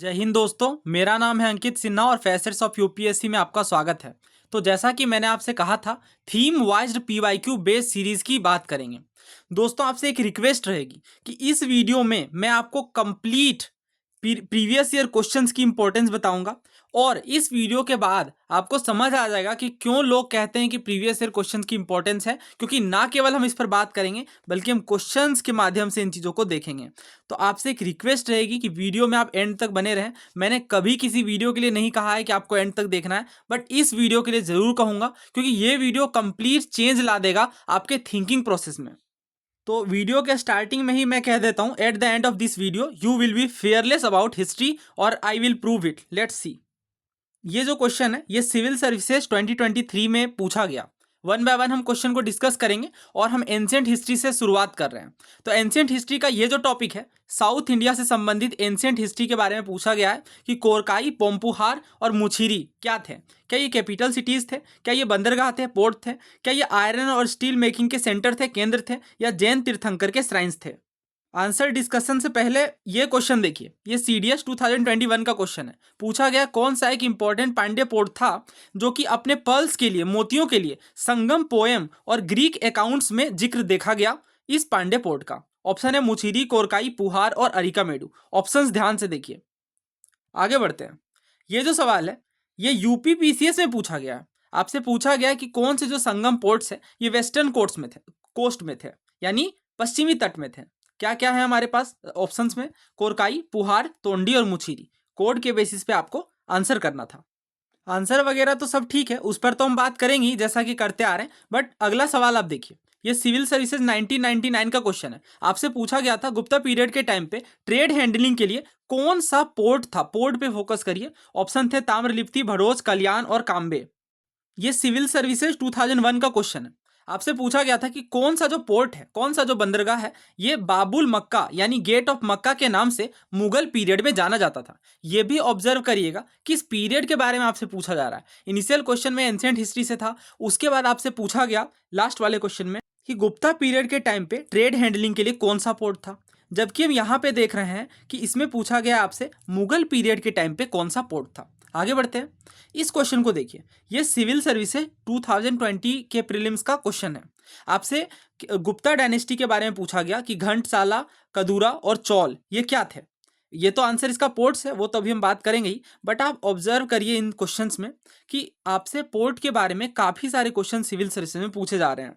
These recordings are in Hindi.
जय हिंद दोस्तों, मेरा नाम है अंकित सिन्हा और फैसेट्स ऑफ यूपीएससी में आपका स्वागत है। तो जैसा कि मैंने आपसे कहा था, थीम वाइज्ड पीवाईक्यू बेस्ड सीरीज की बात करेंगे। दोस्तों, आपसे एक रिक्वेस्ट रहेगी कि इस वीडियो में मैं आपको कंप्लीट प्रीवियस ईयर क्वेश्चंस की इंपॉर्टेंस बताऊंगा और इस वीडियो के बाद आपको समझ आ जाएगा कि क्यों लोग कहते हैं कि प्रीवियस ईयर क्वेश्चंस की इंपॉर्टेंस है, क्योंकि ना केवल हम इस पर बात करेंगे बल्कि हम क्वेश्चंस के माध्यम से इन चीज़ों को देखेंगे। तो आपसे एक रिक्वेस्ट रहेगी कि वीडियो में आप एंड तक बने रहें। मैंने कभी किसी वीडियो के लिए नहीं कहा है कि आपको एंड तक देखना है, बट इस वीडियो के लिए ज़रूर कहूँगा क्योंकि ये वीडियो कंप्लीट चेंज ला देगा आपके थिंकिंग प्रोसेस में। तो वीडियो के स्टार्टिंग में ही मैं कह देता हूं, at the end of this video you will be fearless about history और I will prove it. Let's see. ये जो क्वेश्चन है ये सिविल सर्विसेज 2023 में पूछा गया। वन बाय वन हम क्वेश्चन को डिस्कस करेंगे और हम एंशिएंट हिस्ट्री से शुरुआत कर रहे हैं। तो एंशिएंट हिस्ट्री का ये जो टॉपिक है, साउथ इंडिया से संबंधित एंशिएंट हिस्ट्री के बारे में पूछा गया है कि कोरकाई, पोम्पुहार और मुछीरी क्या थे। क्या ये कैपिटल सिटीज थे? क्या ये बंदरगाह थे, पोर्ट थे? क्या ये आयरन और स्टील मेकिंग के सेंटर थे, केंद्र थे, या जैन तीर्थंकर के श्राइन्स थे? आंसर डिस्कशन से पहले ये क्वेश्चन देखिए, ये सीडीएस 2021 का क्वेश्चन है। पूछा गया कौन सा एक इंपॉर्टेंट पांड्य पोर्ट था जो कि अपने पर्ल्स के लिए, मोतियों के लिए संगम पोएम और ग्रीक अकाउंट्स में जिक्र देखा गया इस पांड्य पोर्ट का। ऑप्शन है मुछीरी, कोरकाई, पुहार और अरिकामेडु। ऑप्शंस ध्यान से देखिए। आगे बढ़ते हैं। ये जो सवाल है ये यूपी पीसीएस में पूछा गया है। आपसे पूछा गया कि कौन से जो संगम पोर्ट्स है ये वेस्टर्न कोस्ट में थे, यानी पश्चिमी तट में थे। क्या क्या है हमारे पास ऑप्शंस में? कोरकाई, पुहार, तोंडी और मुछीरी। कोड के बेसिस पे आपको आंसर करना था। आंसर वगैरह तो सब ठीक है, उस पर तो हम बात करेंगे ही जैसा कि करते आ रहे हैं, बट अगला सवाल आप देखिए। ये सिविल सर्विसेज 1999 का क्वेश्चन है। आपसे पूछा गया था गुप्ता पीरियड के टाइम पे ट्रेड हैंडलिंग के लिए कौन सा पोर्ट था। पोर्ट पे फोकस करिए। ऑप्शन थे ताम्रलिप्ति, भड़ोच, कल्याण और काम्बे। ये सिविल सर्विसेज 2001 का क्वेश्चन है। आपसे पूछा गया था कि कौन सा जो पोर्ट है, कौन सा जो बंदरगाह है, ये बाबुल मक्का यानी गेट ऑफ मक्का के नाम से मुगल पीरियड में जाना जाता था। ये भी ऑब्जर्व करिएगा कि इस पीरियड के बारे में आपसे पूछा जा रहा है। इनिशियल क्वेश्चन में एंशिएंट हिस्ट्री से था, उसके बाद आपसे पूछा गया लास्ट वाले क्वेश्चन में कि गुप्ता पीरियड के टाइम पे ट्रेड हैंडलिंग के लिए कौन सा पोर्ट था, जबकि हम यहाँ पे देख रहे हैं कि इसमें पूछा गया आपसे मुगल पीरियड के टाइम पे कौन सा पोर्ट था। आगे बढ़ते हैं। इस क्वेश्चन को देखिए, ये सिविल सर्विसेज 2020 के प्रीलिम्स का क्वेश्चन है। आपसे गुप्ता डायनेस्टी के बारे में पूछा गया कि घंटसाला, कदूरा और चौल ये क्या थे। ये तो आंसर इसका पोर्ट्स है, वो तो अभी हम बात करेंगे ही, बट आप ऑब्जर्व करिए इन क्वेश्चंस में कि आपसे पोर्ट के बारे में काफ़ी सारे क्वेश्चन सिविल सर्विसेज में पूछे जा रहे हैं।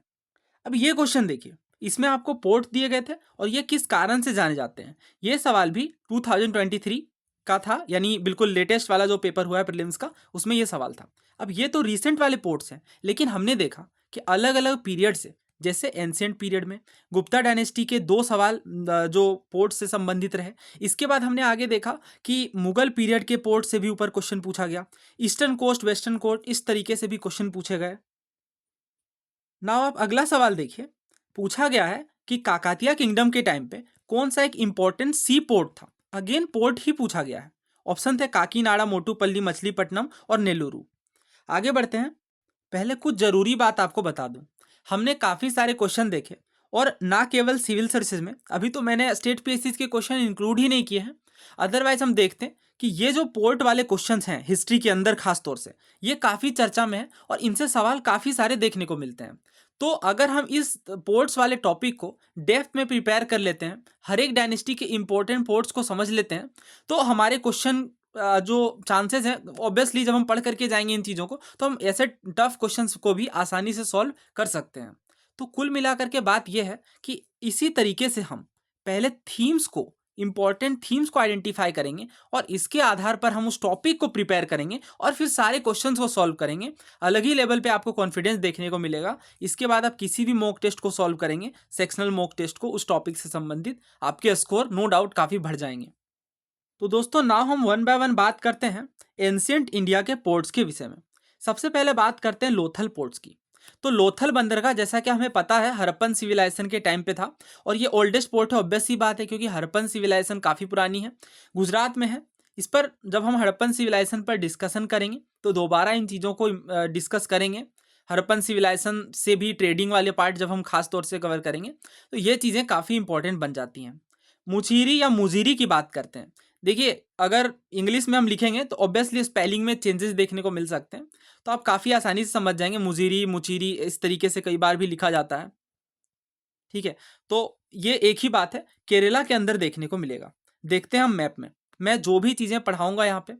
अब ये क्वेश्चन देखिए, इसमें आपको पोर्ट दिए गए थे और ये किस कारण से जाने जाते हैं। ये सवाल भी 2023 का था, यानी बिल्कुल लेटेस्ट वाला जो पेपर हुआ है प्रीलिम्स का, उसमें ये सवाल था। अब ये तो रिसेंट वाले पोर्ट्स हैं, लेकिन हमने देखा कि अलग अलग पीरियड से, जैसे एंशिएंट पीरियड में गुप्ता डायनेस्टी के 2 सवाल जो पोर्ट से संबंधित रहे। इसके बाद हमने आगे देखा कि मुगल पीरियड के पोर्ट से भी ऊपर क्वेश्चन पूछा गया। ईस्टर्न कोस्ट, वेस्टर्न कोस्ट, इस तरीके से भी क्वेश्चन पूछे गए। नाउ आप अगला सवाल देखिए। पूछा गया है कि काकातिया किंगडम के टाइम पे कौन सा एक इंपॉर्टेंट सी पोर्ट था। अगेन पोर्ट ही पूछा गया है। ऑप्शन थे काकीनाडा, मोटूपल्ली, मछलीपट्टनम और नेल्लूरू। आगे बढ़ते हैं। पहले कुछ जरूरी बात आपको बता दूं, हमने काफ़ी सारे क्वेश्चन देखे और ना केवल सिविल सर्विसेज में, अभी तो मैंने स्टेट पीएससी के क्वेश्चन इंक्लूड ही नहीं किए हैं। अदरवाइज हम देखते हैं कि ये जो पोर्ट वाले क्वेश्चंस हैं हिस्ट्री के अंदर खास तौर से, ये काफ़ी चर्चा में है और इनसे सवाल काफ़ी सारे देखने को मिलते हैं। तो अगर हम इस पोर्ट्स वाले टॉपिक को डेप्थ में प्रिपेयर कर लेते हैं, हर एक डायनेस्टी के इंपॉर्टेंट पोर्ट्स को समझ लेते हैं, तो हमारे क्वेश्चन जो चांसेस हैं, ऑब्वियसली जब हम पढ़ करके जाएंगे इन चीज़ों को, तो हम ऐसे टफ क्वेश्चंस को भी आसानी से सॉल्व कर सकते हैं। तो कुल मिलाकर के बात यह है कि इसी तरीके से हम पहले थीम्स को, इंपॉर्टेंट थीम्स को आइडेंटिफाई करेंगे और इसके आधार पर हम उस टॉपिक को प्रिपेयर करेंगे और फिर सारे क्वेश्चंस को सॉल्व करेंगे। अलग ही लेवल पे आपको कॉन्फिडेंस देखने को मिलेगा। इसके बाद आप किसी भी मॉक टेस्ट को सॉल्व करेंगे, सेक्शनल मॉक टेस्ट को, उस टॉपिक से संबंधित, आपके स्कोर नो डाउट काफ़ी बढ़ जाएंगे। तो दोस्तों नाउ हम वन बाय वन बात करते हैं एंशिएंट इंडिया के पोर्ट्स के विषय में। सबसे पहले बात करते हैं लोथल पोर्ट्स की। तो लोथल बंदरगाह, जैसा कि हमें पता है, हड़प्पन सिविलाइजेशन के टाइम पे था और ये ओल्डेस्ट पोर्ट है। ऑब्वियस सी बात है क्योंकि हड़प्पन सिविलाइजेशन काफ़ी पुरानी है, गुजरात में है। इस पर जब हम हड़प्पन सिविलाइजेशन पर डिस्कशन करेंगे तो दोबारा इन चीज़ों को डिस्कस करेंगे। हड़प्पन सिविलाइजेशन से भी ट्रेडिंग वाले पार्ट जब हम खास तौर से कवर करेंगे तो ये चीज़ें काफ़ी इंपॉर्टेंट बन जाती हैं। मुछीरी या मुजीरी की बात करते हैं। देखिए, अगर इंग्लिश में हम लिखेंगे तो ऑब्वियसली स्पेलिंग में चेंजेस देखने को मिल सकते हैं, तो आप काफ़ी आसानी से समझ जाएंगे। मुजीरी, मुचीरी इस तरीके से कई बार भी लिखा जाता है, ठीक है। तो ये एक ही बात है, केरला के अंदर देखने को मिलेगा। देखते हैं हम मैप में। मैं जो भी चीज़ें पढ़ाऊंगा यहाँ पे,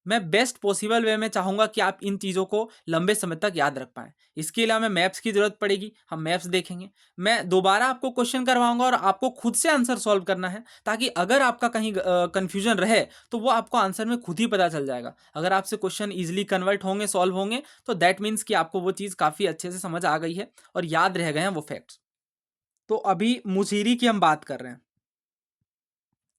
मैं बेस्ट पॉसिबल वे में चाहूँगा कि आप इन चीज़ों को लंबे समय तक याद रख पाएँ। इसके लिए हमें मैप्स की ज़रूरत पड़ेगी, हम मैप्स देखेंगे। मैं दोबारा आपको क्वेश्चन करवाऊँगा और आपको खुद से आंसर सॉल्व करना है, ताकि अगर आपका कहीं कन्फ्यूजन रहे तो वो आपको आंसर में खुद ही पता चल जाएगा। अगर आपसे क्वेश्चन ईजिली कन्वर्ट होंगे, सॉल्व होंगे, तो दैट मीन्स कि आपको वो चीज़ काफ़ी अच्छे से समझ आ गई है और याद रह गए हैं वो फैक्ट्स। तो अभी मुसीरी की हम बात कर रहे हैं।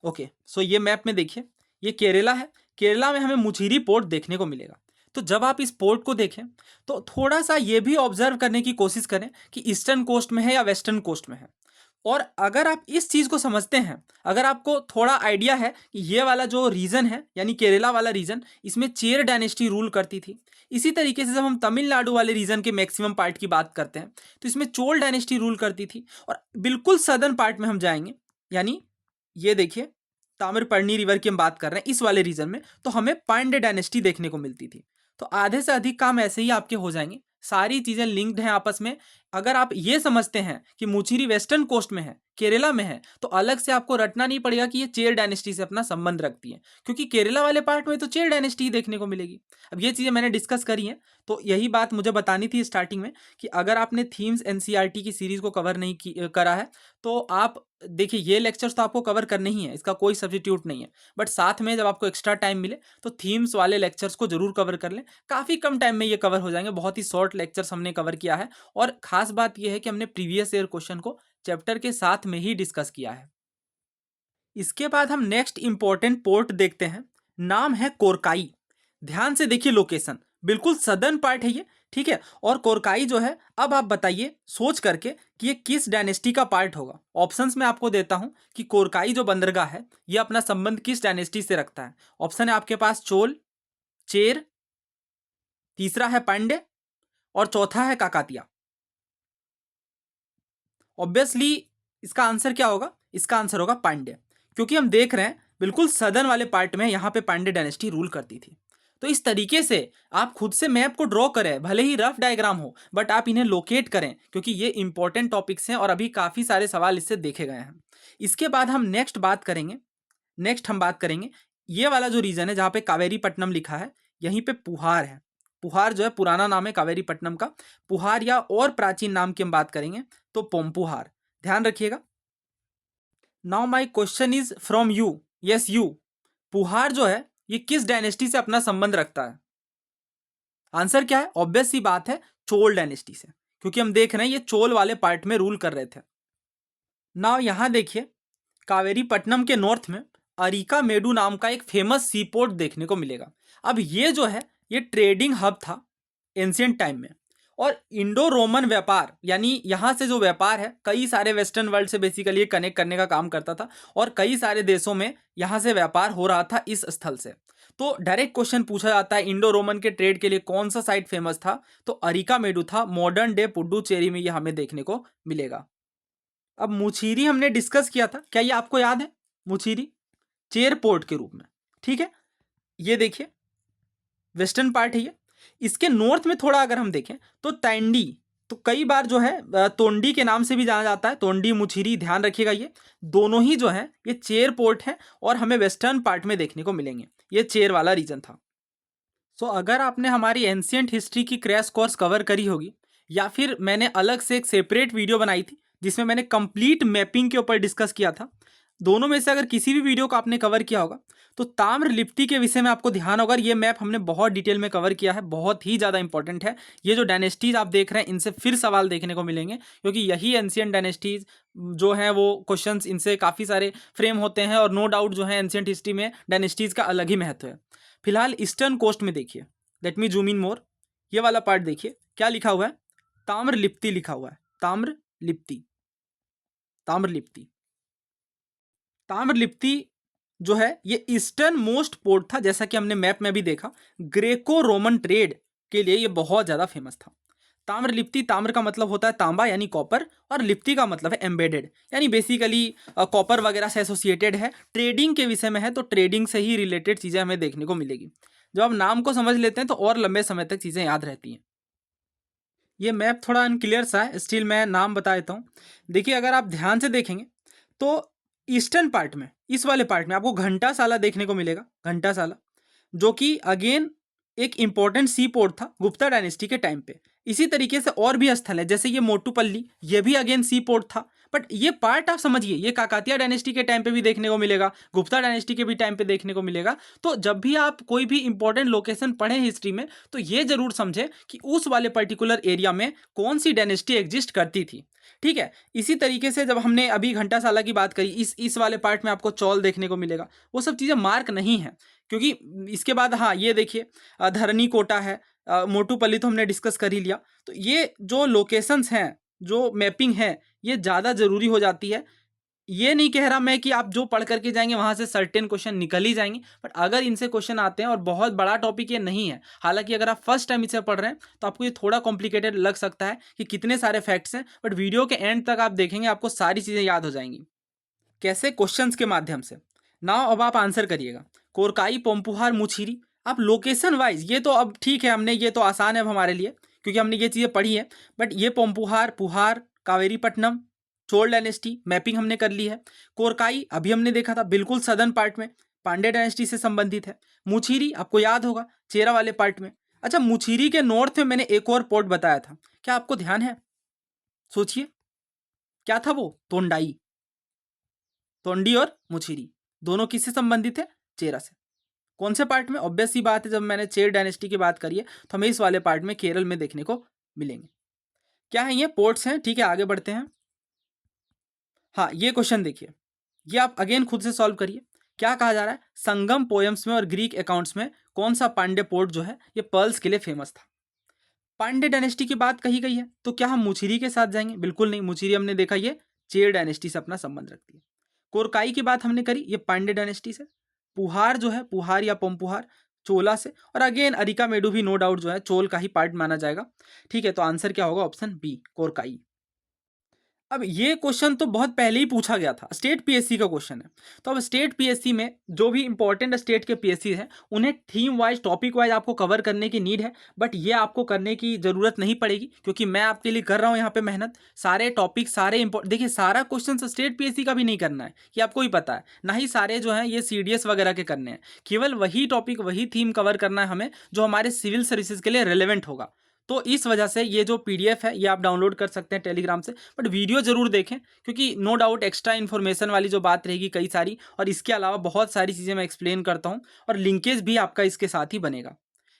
ओके, सो ये मैप में देखिए, ये केरला है। केरला में हमें मुचीरी पोर्ट देखने को मिलेगा। तो जब आप इस पोर्ट को देखें तो थोड़ा सा ये भी ऑब्जर्व करने की कोशिश करें कि ईस्टर्न कोस्ट में है या वेस्टर्न कोस्ट में है। और अगर आप इस चीज़ को समझते हैं, अगर आपको थोड़ा आइडिया है कि ये वाला जो रीजन है, यानी केरला वाला रीजन, इसमें चेर डायनेस्टी रूल करती थी। इसी तरीके से जब हम तमिलनाडु वाले रीजन के मैक्सिमम पार्ट की बात करते हैं तो इसमें चोल डायनेस्टी रूल करती थी। और बिल्कुल सदर्न पार्ट में हम जाएंगे, यानी ये देखिए, ताम्रपर्णी रिवर की हम बात कर रहे हैं, इस वाले रीजन में तो हमें पांड्य डायनेस्टी देखने को मिलती थी। तो आधे से अधिक काम ऐसे ही आपके हो जाएंगे। सारी चीजें लिंक्ड हैं आपस में। अगर आप ये समझते हैं कि मुचीरी वेस्टर्न कोस्ट में है, केरला में है, तो अलग से आपको रटना नहीं पड़ेगा कि ये चेर डायनेस्टी से अपना संबंध रखती है, क्योंकि केरला वाले पार्ट में तो चेर डायनेस्टी ही देखने को मिलेगी। अब ये चीजें मैंने डिस्कस करी हैं, तो यही बात मुझे बतानी थी स्टार्टिंग में कि अगर आपने थीम्स एनसीईआरटी की सीरीज को कवर नहीं करा है, तो आप देखिए, ये लेक्चर्स तो आपको कवर करने ही है, इसका कोई सब्स्टिट्यूट नहीं है। बट साथ में जब आपको एक्स्ट्रा टाइम मिले तो थीम्स वाले लेक्चर्स को जरूर कवर कर लें। काफ़ी कम टाइम में ये कवर हो जाएंगे, बहुत ही शॉर्ट लेक्चर्स हमने कवर किया है। और खास बात यह है कि हमने प्रीवियस ईयर क्वेश्चन को चैप्टर के साथ में ही डिस्कस किया है। इसके बाद हम नेक्स्ट इंपॉर्टेंट पोर्ट देखते हैं, नाम है कोरकाई। ध्यान से देखिए, लोकेशन बिल्कुल सदर्न पार्ट है ये, ठीक है। और कोरकाई जो है, अब आप बताइए सोच करके कि ये किस डायनेस्टी का पार्ट होगा। ऑप्शंस में आपको देता हूं कि कोरकाई जो बंदरगाह है, ये अपना संबंध किस डायनेस्टी से रखता है। ऑप्शन है आपके पास चोल, चेर, तीसरा है पांड्य और चौथा है काकातिया। ऑब्वियसली इसका आंसर क्या होगा? इसका आंसर होगा पांड्य, क्योंकि हम देख रहे हैं बिल्कुल सदर्न वाले पार्ट में यहाँ पे पांड्य डायनेस्टी रूल करती थी। तो इस तरीके से आप खुद से मैप को ड्रॉ करें, भले ही रफ डायग्राम हो, बट आप इन्हें लोकेट करें, क्योंकि ये इंपॉर्टेंट टॉपिक्स हैं और अभी काफ़ी सारे सवाल इससे देखे गए हैं। इसके बाद हम नेक्स्ट हम बात करेंगे ये वाला जो रीजन है जहाँ पे कावेरी पट्टनम लिखा है, यहीं पे पुहार है। पुहार जो है पुराना नाम है कावेरी पट्टनम का। पुहार या और प्राचीन नाम की हम बात करेंगे तो पोम्पुहार। ध्यान रखिएगा। Now my question is from you, yes you, Puhar जो है ये किस डायनेस्टी से अपना संबंध रखता है? आंसर क्या है? ऑब्वियस सी बात है, चोल डायनेस्टी से, क्योंकि हम देख रहे हैं ये चोल वाले पार्ट में रूल कर रहे थे। नाउ यहां देखिए, कावेरी पट्टनम के नॉर्थ में अरिका मेडू नाम का एक फेमस सी पोर्ट देखने को मिलेगा। अब ये जो है ये ट्रेडिंग हब था एंशिएंट टाइम में, और इंडो रोमन व्यापार, यानी यहाँ से जो व्यापार है कई सारे वेस्टर्न वर्ल्ड से बेसिकली कनेक्ट करने का काम करता था, और कई सारे देशों में यहाँ से व्यापार हो रहा था इस स्थल से। तो डायरेक्ट क्वेश्चन पूछा जाता है, इंडो रोमन के ट्रेड के लिए कौन सा साइट फेमस था? तो अरिका मेडू था। मॉडर्न डे पुडुचेरी में ये हमें देखने को मिलेगा। अब मुचीरी हमने डिस्कस किया था, क्या ये आपको याद है? मुचीरी चेर पोर्ट के रूप में, ठीक है। ये देखिए वेस्टर्न पार्ट है ये। इसके नॉर्थ में थोड़ा अगर हम देखें तो तैंडी, तो कई बार जो है तोंडी के नाम से भी जाना जाता है, तोंडी मुचीरी। ध्यान रखिएगा, ये दोनों ही जो है ये चेर पोर्ट है और हमें वेस्टर्न पार्ट में देखने को मिलेंगे। ये चेर वाला रीजन था। सो अगर आपने हमारी एंशिएंट हिस्ट्री की क्रैश कोर्स कवर करी होगी, या फिर मैंने अलग से एक सेपरेट वीडियो बनाई थी जिसमें मैंने कंप्लीट मैपिंग के ऊपर डिस्कस किया था, दोनों में से अगर किसी भी वीडियो को आपने कवर किया होगा तो ताम्रलिप्ति के विषय में आपको ध्यान होगा। ये मैप हमने बहुत डिटेल में कवर किया है, बहुत ही ज़्यादा इंपॉर्टेंट है। ये जो डायनेस्टीज आप देख रहे हैं इनसे फिर सवाल देखने को मिलेंगे, क्योंकि यही एंशिएंट डायनेस्टीज जो हैं वो क्वेश्चंस इनसे काफ़ी सारे फ्रेम होते हैं, और नो डाउट जो है एंशिएंट हिस्ट्री में डायनेस्टीज का अलग ही महत्व है। फिलहाल ईस्टर्न कोस्ट में देखिए, लेट मी जूम इन मोर, ये वाला पार्ट देखिए क्या लिखा हुआ है? ताम्रलिप्ति लिखा हुआ है। ताम्रलिप्ति, ताम्रलिप्ति, ताम्रलिप्ति जो है ये ईस्टर्न मोस्ट पोर्ट था। जैसा कि हमने मैप में भी देखा, ग्रेको रोमन ट्रेड के लिए ये बहुत ज़्यादा फेमस था। ताम्रलिप्ति, ताम्र का मतलब होता है तांबा यानी कॉपर, और लिप्ति का मतलब है एम्बेडेड यानी बेसिकली कॉपर वगैरह से एसोसिएटेड है, ट्रेडिंग के विषय में है, तो ट्रेडिंग से ही रिलेटेड चीज़ें हमें देखने को मिलेगी। जब आप नाम को समझ लेते हैं तो और लंबे समय तक चीज़ें याद रहती हैं। ये मैप थोड़ा अनक्लियर सा है, स्टिल मैं नाम बता देता हूँ। देखिए अगर आप ध्यान से देखेंगे तो ईस्टर्न पार्ट में, इस वाले पार्ट में आपको घंटासाला देखने को मिलेगा, घंटासाला, जो कि अगेन एक इंपॉर्टेंट सी पोर्ट था गुप्ता डायनेस्टी के टाइम पे। इसी तरीके से और भी स्थल है, जैसे ये मोटुपल्ली, ये भी अगेन सी पोर्ट था, बट ये पार्ट आप समझिए, ये काकातिया डायनेस्टी के टाइम पे भी देखने को मिलेगा, गुप्ता डायनेस्टी के भी टाइम पे देखने को मिलेगा। तो जब भी आप कोई भी इंपॉर्टेंट लोकेशन पढ़ें हिस्ट्री में, तो ये जरूर समझें कि उस वाले पर्टिकुलर एरिया में कौन सी डायनेस्टी एग्जिस्ट करती थी। ठीक है, इसी तरीके से जब हमने अभी घंटासाला की बात करी, इस वाले पार्ट में आपको चौल देखने को मिलेगा। वो सब चीज़ें मार्क नहीं है, क्योंकि इसके बाद हाँ ये देखिए धरनी कोटा है, मोटुपल्ली तो हमने डिस्कस कर ही लिया। तो ये जो लोकेशंस हैं, जो मैपिंग है, ये ज़्यादा ज़रूरी हो जाती है। ये नहीं कह रहा मैं कि आप जो पढ़ करके जाएंगे वहाँ से सर्टेन क्वेश्चन निकल ही जाएंगे, बट अगर इनसे क्वेश्चन आते हैं, और बहुत बड़ा टॉपिक ये नहीं है, हालांकि अगर आप फर्स्ट टाइम इसे पढ़ रहे हैं तो आपको ये थोड़ा कॉम्प्लिकेटेड लग सकता है कि कितने सारे फैक्ट्स हैं, बट वीडियो के एंड तक आप देखेंगे आपको सारी चीज़ें याद हो जाएंगी। कैसे? क्वेश्चंस के माध्यम से। नाउ अब आप आंसर करिएगा। कोरकाई, पोम्पुहार, मुछीरी। आप लोकेशन वाइज, ये तो अब ठीक है, हमने ये तो आसान है अब हमारे लिए क्योंकि हमने ये चीज़ें पढ़ी है, बट ये पोम्पुहार, पुहार, कावेरीपट्टनम, चोल डायनेस्टी मैपिंग हमने कर ली है। कोरकाई अभी हमने देखा था, बिल्कुल सदर्न पार्ट में पांड्या डायनेस्टी से संबंधित है। मुछीरी आपको याद होगा, चेरा वाले पार्ट में। अच्छा, मुछीरी के नॉर्थ में मैंने एक और पोर्ट बताया था, क्या आपको ध्यान है? सोचिए क्या था वो? तोंडाई। तोंडी और मुछीरी दोनों किससे संबंधित है? चेरा से। कौन से पार्ट में? ऑब्वियस सी बात है, जब मैंने चेर डायनेस्टी की बात करी है तो हमें इस वाले पार्ट में केरल में देखने को मिलेंगे। क्या है ये? पोर्ट्स हैं। ठीक है, आगे बढ़ते हैं। हाँ, ये क्वेश्चन देखिए, ये आप अगेन खुद से सॉल्व करिए। क्या कहा जा रहा है? संगम पोयम्स में और ग्रीक अकाउंट्स में कौन सा पांड्य पोर्ट जो है ये पर्ल्स के लिए फेमस था? पांड्य डायनेस्टी की बात कही गई है, तो क्या हम मुछीरी के साथ जाएंगे? बिल्कुल नहीं, मुछीरी हमने देखा ये चेर डायनेस्टी से अपना संबंध रखती है। कोरकाई की बात हमने करी, ये पांड्य डायनेस्टी से। पुहार जो है, पुहार या पोम्पुहार, चोला से। और अगेन अरिका मेडू भी नो डाउट जो है चोल का ही पार्ट माना जाएगा। ठीक है, तो आंसर क्या होगा? Option B, Korkai. अब ये क्वेश्चन तो बहुत पहले ही पूछा गया था, स्टेट पीएससी का क्वेश्चन है। तो अब स्टेट पीएससी में जो भी इंपॉर्टेंट स्टेट के पीएससी हैं, उन्हें थीम वाइज, टॉपिक वाइज आपको कवर करने की नीड है, बट ये आपको करने की जरूरत नहीं पड़ेगी क्योंकि मैं आपके लिए कर रहा हूँ यहाँ पे मेहनत। सारे टॉपिक, सारे देखिए, सारा क्वेश्चन स्टेट पीएससी का भी नहीं करना है, ये आपको ही पता है, ना ही सारे जो है ये सीडीएस वगैरह के करने हैं। केवल वही टॉपिक, वही थीम कवर करना है हमें जो हमारे सिविल सर्विसेज के लिए रिलेवेंट होगा। तो इस वजह से ये जो पीडीएफ है ये आप डाउनलोड कर सकते हैं टेलीग्राम से, बट वीडियो जरूर देखें क्योंकि नो डाउट एक्स्ट्रा इन्फॉर्मेशन वाली जो बात रहेगी कई सारी, और इसके अलावा बहुत सारी चीज़ें मैं एक्सप्लेन करता हूँ, और लिंकेज भी आपका इसके साथ ही बनेगा।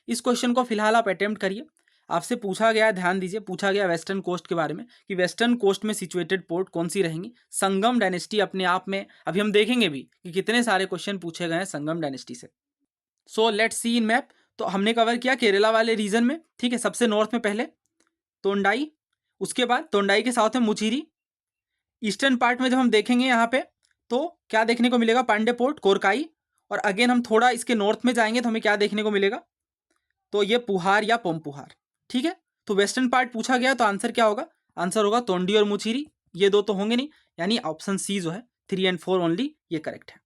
इस क्वेश्चन को फिलहाल आप अटेम्प्ट करिए। आपसे पूछा गया, ध्यान दीजिए, पूछा गया वेस्टर्न कोस्ट के बारे में कि वेस्टर्न कोस्ट में सिचुएटेड पोर्ट कौन सी रहेंगी? संगम डायनेस्टी अपने आप में, अभी हम देखेंगे भी कि कितने सारे क्वेश्चन पूछे गए हैं संगम डायनेस्टी से। So let's see in map. तो हमने कवर किया केरला वाले रीजन में, ठीक है, सबसे नॉर्थ में पहले तोंडाई, उसके बाद तोंडाई के साथ है मुचीरी। ईस्टर्न पार्ट में जब हम देखेंगे यहाँ पे तो क्या देखने को मिलेगा? पांडे पोर्ट, कोरकाई। और अगेन हम थोड़ा इसके नॉर्थ में जाएंगे तो हमें क्या देखने को मिलेगा? तो ये पुहार या पोम्पुहार। ठीक है, तो वेस्टर्न पार्ट पूछा गया तो आंसर क्या होगा? आंसर होगा तोंडी और मुचीरी। ये दो तो होंगे नहीं, यानी ऑप्शन सी जो है 3 और 4 ओनली, ये करेक्ट है।